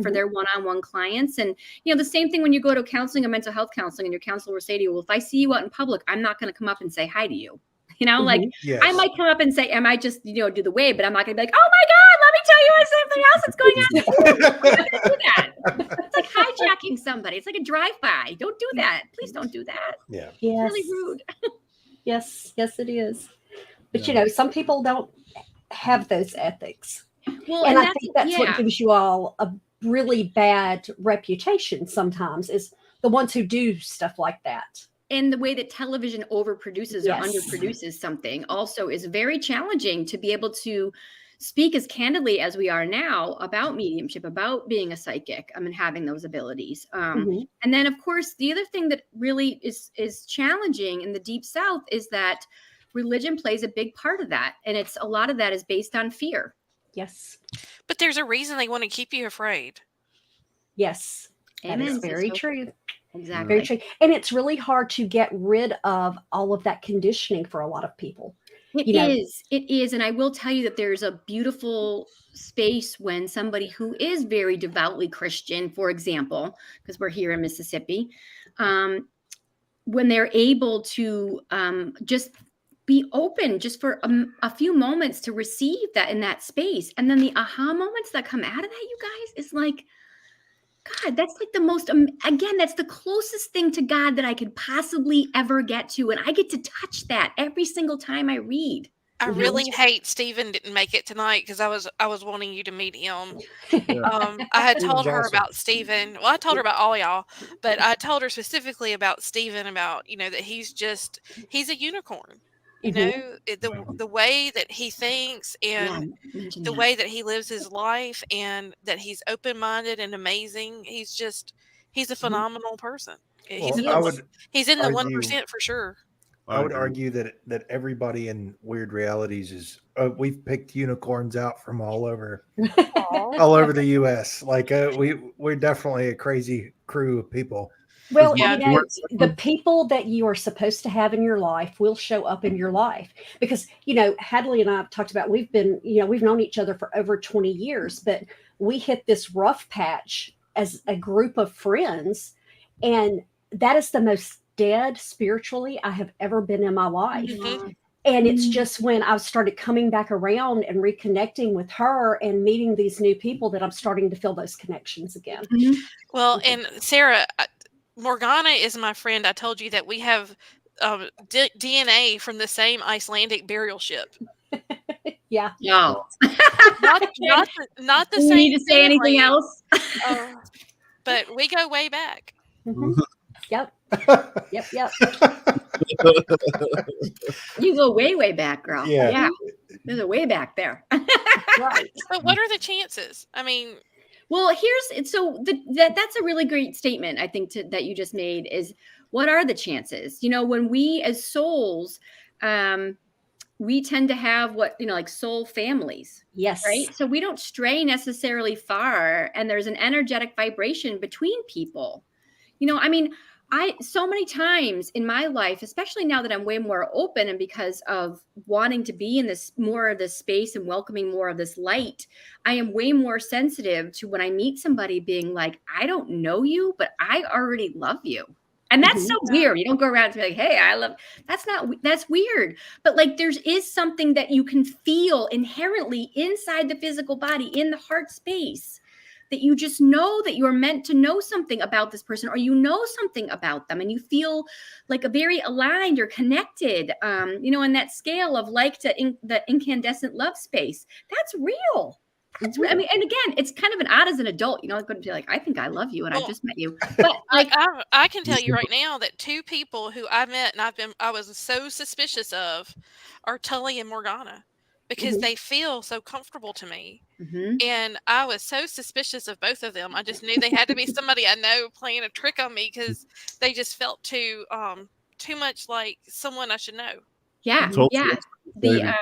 for their one-on-one clients. And, the same thing when you go to counseling, a mental health counseling, and your counselor will say to you, well, if I see you out in public, I'm not going to come up and say hi to you. I might come up and say, I might just, do the wave, but I'm not going to be like, oh my God, let me tell you something else that's going on. I'm not gonna do that. It's like hijacking somebody. It's like a drive-by. Don't do that. Please don't do that. Yeah. It's really rude. Yes, it is. But, some people don't have those ethics. Well, and I think that's what gives you all a really bad reputation sometimes, is the ones who do stuff like that. and the way that television overproduces or Yes. underproduces something also is very challenging to be able to speak as candidly as we are now about mediumship, about being a psychic, and having those abilities. Mhm. And then, of course, the other thing that really is challenging in the Deep South is that religion plays a big part of that. And a lot of that is based on fear. Yes. But there's a reason they want to keep you afraid. Yes. That is Amen, very sister. true. Exactly. Very true. And it's really hard to get rid of all of that conditioning for a lot of people. It is. And I will tell you that there's a beautiful space when somebody who is very devoutly Christian, for example, because we're here in Mississippi, when they're able to just be open just for a few moments to receive that in that space. And then the aha moments that come out of that, you guys, is like, God, that's like the most, again, that's the closest thing to God that I could possibly ever get to. And I get to touch that every single time I read. I really hate Stephen didn't make it tonight because I was wanting you to meet him. I had He told was her awesome. about Stephen. Well, I told her about all y'all, but I told her specifically about Stephen, about, that he's a unicorn. The way that he thinks and the way that he lives his life, and that he's open-minded and amazing. He's a phenomenal person. He's in Well, the argue- 1% for sure. I would argue that everybody in Weird Realities is we've picked unicorns out from all over the U.S. Like we're definitely a crazy crew of people. Well, Yeah. the people that you are supposed to have in your life will show up in your life, because, Hadley and I have talked about, we've known each other for over 20 years, but we hit this rough patch as a group of friends. And that is the most dead spiritually I have ever been in my life. Mm-hmm. And it's just when I started coming back around and reconnecting with her and meeting these new people that I'm starting to feel those connections again. Mm-hmm. Well, and Sarah, Morgana is my friend. I told you that we have DNA from the same Icelandic burial ship. Yeah. No. Not the Do you same. need to say anything family, else? but we go way back. Mhm. Yep. You go way, way back, girl. Yeah. There's a way back there. Right. But what are the chances? I mean, well, that's a really great statement, I think, that you just made, is what are the chances? When we as souls, we tend to have like soul families. Yes. Right. So we don't stray necessarily far, and there's an energetic vibration between people. So many times in my life, especially now that I'm way more open, and because of wanting to be in more of this space and welcoming more of this light, I am way more sensitive to when I meet somebody being like, I don't know you, but I already love you. And that's so weird. You don't go around and be like, hey, that's weird. But like, there is something that you can feel inherently inside the physical body, in the heart space, that you just know that you're meant to know something about this person, or something about them, and you feel like a very aligned or connected, in that scale of like to the incandescent love space. That's real. That's and again, it's kind of an odd as an adult, I'm going to be like, I think I love you, and I just met you. But like, I can tell you right now that two people who I met and I was so suspicious of are Tully and Morgana, because they feel so comfortable to me. Mm-hmm. And I was so suspicious of both of them. I just knew they had to be somebody I know playing a trick on me, because they just felt too much like someone I should know. Yeah. Totally. Yeah.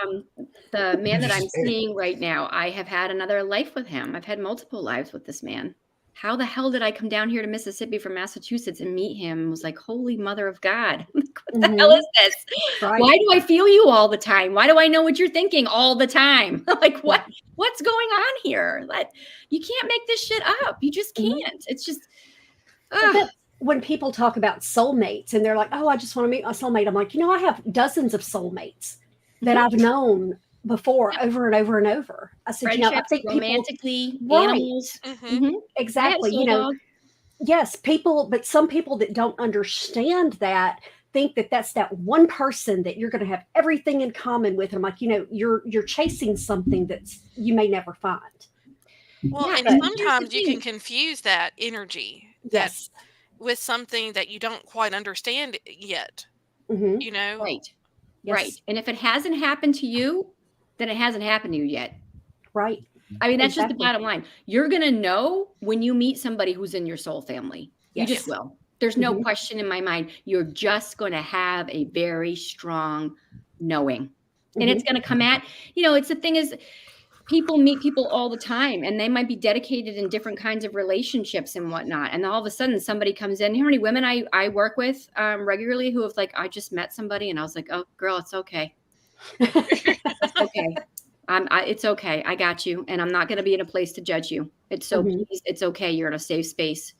The man that I'm seeing right now, I have had another life with him. I've had multiple lives with this man. How the hell did I come down here to Mississippi from Massachusetts and meet him? And was like, holy mother of God. What the hell is this? Right. Why do I feel you all the time? Why do I know what you're thinking all the time? Like, what's going on here? Like, you can't make this shit up. You just can't. It's just, when people talk about soulmates and they're like, oh, I just want to meet my soulmate. I'm like, I have dozens of soulmates that I've known before, over and over and over. I said, I think romantically, animals. Mm-hmm. Exactly. Yes, but some people that don't understand that think that that's that one person that you're going to have everything in common with. And I'm like, you're chasing something that's you may never find. Well, and sometimes you can confuse that energy. Yes. with something that you don't quite understand yet, Mhm. you know? Right. Yes. Right. And if it hasn't happened to you, then it hasn't happened to you yet. Right. I mean, that's just the Exactly. bottom line. You're going to know when you meet somebody who's in your soul family. You Yes. just will. There's no Mhm. question in my mind. You're just going to have a very strong knowing. And it's going to come at, it's the thing is, people meet people all the time and they might be dedicated in different kinds of relationships and whatnot. And all of a sudden somebody comes in. How many women I work with regularly who have like, I just met somebody and I was like, oh girl, it's okay. It's okay. It's okay. I got you. And I'm not going to be in a place to judge you. It's so Mhm. please, it's okay. You're in a safe space.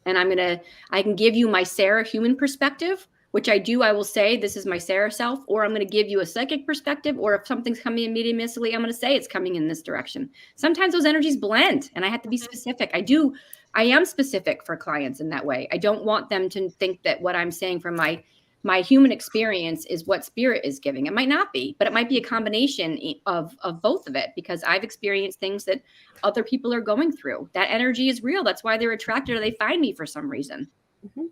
And I can give you my Sarah human perspective, which I do. I will say, this is my Sarah self, or I'm going to give you a psychic perspective, or if something's coming in mediumistically, I'm going to say it's coming in this direction. Sometimes those energies blend and I have to be specific. I am specific for clients in that way. I don't want them to think that what I'm saying from my human experience is what spirit is giving. It might not be, but it might be a combination of both of it, because I've experienced things that other people are going through. That energy is real. That's why they're attracted or they find me for some reason. Mhm.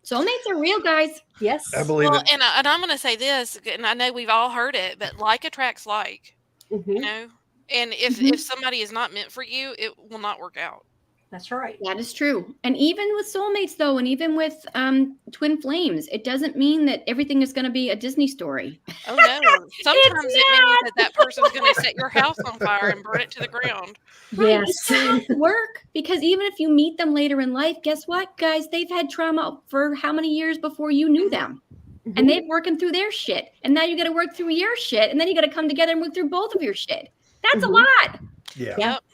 Soulmates are real, guys. Yes. I believe Well, it. and I'm going to say this, and I know we've all heard it, but like attracts like, Mhm. and if somebody is not meant for you, it will not work out. That's right. That is true. And even with soulmates, though, and even with twin flames, it doesn't mean that everything is going to be a Disney story. Oh no! Sometimes it means that person's going to set your house on fire and burn it to the ground. Right. Yes. It's not going to work, because even if you meet them later in life, guess what, guys? They've had trauma for how many years before you knew them? Mhm. And they're working through their shit. And now you got to work through your shit. And then you got to come together and work through both of your shit. That's Mhm. a lot. Yeah. Yep.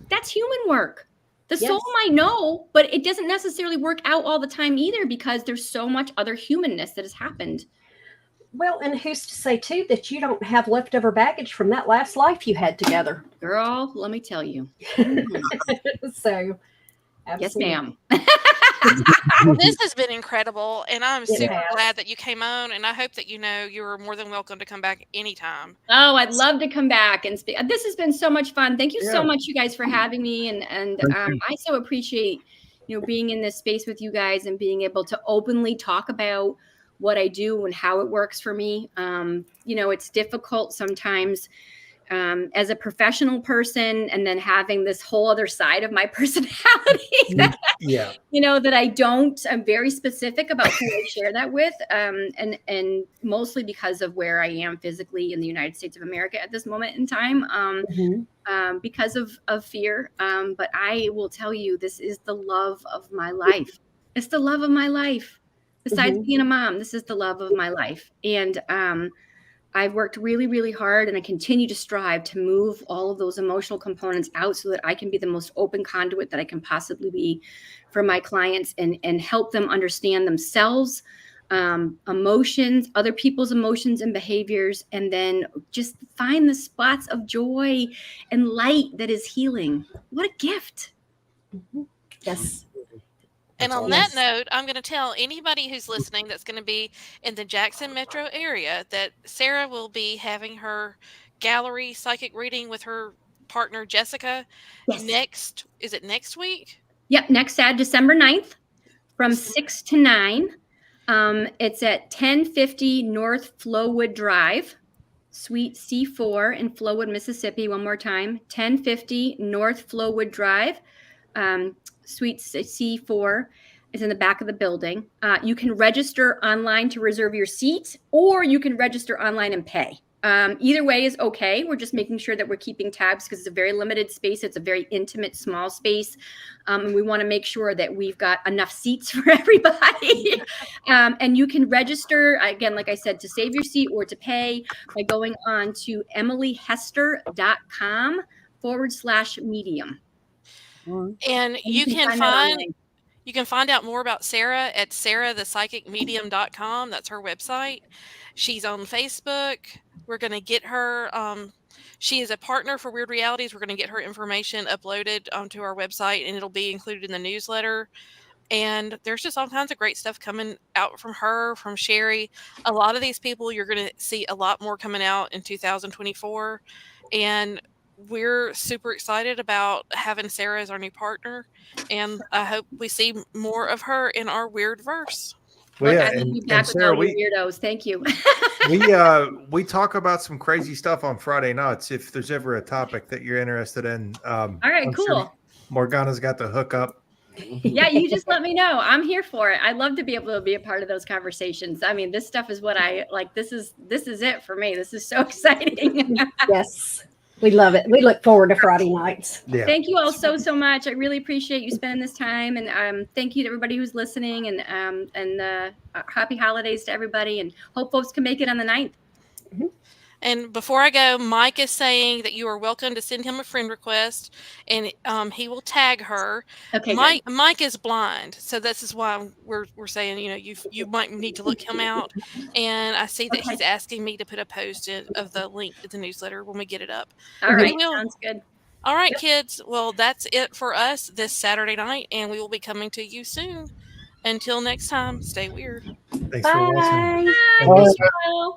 That's human work. The Yes. soul might know, but it doesn't necessarily work out all the time either, because there's so much other humanness that has happened. Well, and who's to say too that you don't have leftover baggage from that last life you had together? Girl, let me tell you. So, Yes, absolutely. ma'am. Well, this has been incredible, and I'm It super has. glad that you came on, and I hope that you're more than welcome to come back anytime. Oh, I'd love to come back and speak. This has been so much fun. Thank you so Yeah. much, you guys, for having me. And I so appreciate, being in this space with you guys and being able to openly talk about what I do and how it works for me. It's difficult sometimes as a professional person, and then having this whole other side of my personality that, Yeah. that I'm very specific about who I share that with. And mostly because of where I am physically in the United States of America at this moment in time, Mhm. because of fear. But I will tell you, this is the love of my life. It's the love of my life. Besides Mhm. being a mom, this is the love of my life. And I've worked really, really hard, and I continue to strive to move all of those emotional components out so that I can be the most open conduit that I can possibly be for my clients, and help them understand themselves, emotions, other people's emotions and behaviors, and then just find the spots of joy and light that is healing. What a gift. Mhm. Yes. And That's on awesome. that Yes. note, I'm going to tell anybody who's listening that's going to be in the Jackson metro area that Sarah will be having her gallery psychic reading with her partner Jessica Yes. is it next week? Yep. Next Saturday, December 9th from December- 6 to 9. It's at 1050 North Flowwood Drive, Suite C4 in Flowwood, Mississippi. One more time, 1050 North Flowwood Drive, Suite C4 is in the back of the building. You can register online to reserve your seat, or you can register online and pay. Either way is okay. We're just making sure that we're keeping tabs, because it's a very limited space. It's a very intimate, small space. And we want to make sure that we've got enough seats for everybody. And you can register, again, like I said, to save your seat or to pay by going on to emilyhester.com/medium. And you can find that online. you can find out more about Sarah at sarahthepsychicmedium.com. That's her website. She's on Facebook. We're going to get her. She is a partner for Weird Realities. We're going to get her information uploaded onto our website, and it'll be included in the newsletter. And there's just all kinds of great stuff coming out from her, from Sherry. A lot of these people, you're going to see a lot more coming out in 2024. And we're super excited about having Sarah as our new partner, and I hope we see more of her in our weird verse. Well, Look, yeah, I will be and back with Sarah, all you weirdos. Thank you. we talk about some crazy stuff on Friday nights. If there's ever a topic that you're interested in, All right, I'm cool. sure Morgana's got the hookup. Yeah, you just let me know. I'm here for it. I love to be able to be a part of those conversations. I mean, this stuff is what I like. This is it for me. This is so exciting. Yes, we love it. We look forward to Friday nights. Yeah. Thank you all so much. I really appreciate you spending this time, and thank you to everybody who's listening, and happy holidays to everybody, and hope folks can make it on the 9th. And before I go, Mike is saying that you are welcome to send him a friend request, and he will tag her. Okay, Mike is blind, so this is why we're saying, you know, you might need to look him out. And I see that he's asking me to put a post of the link to the newsletter when we get it up. All right, sounds good. All right, kids. Well, that's it for us this Saturday night, and we will be coming to you soon. Until next time, stay weird. Thanks for listening. Bye.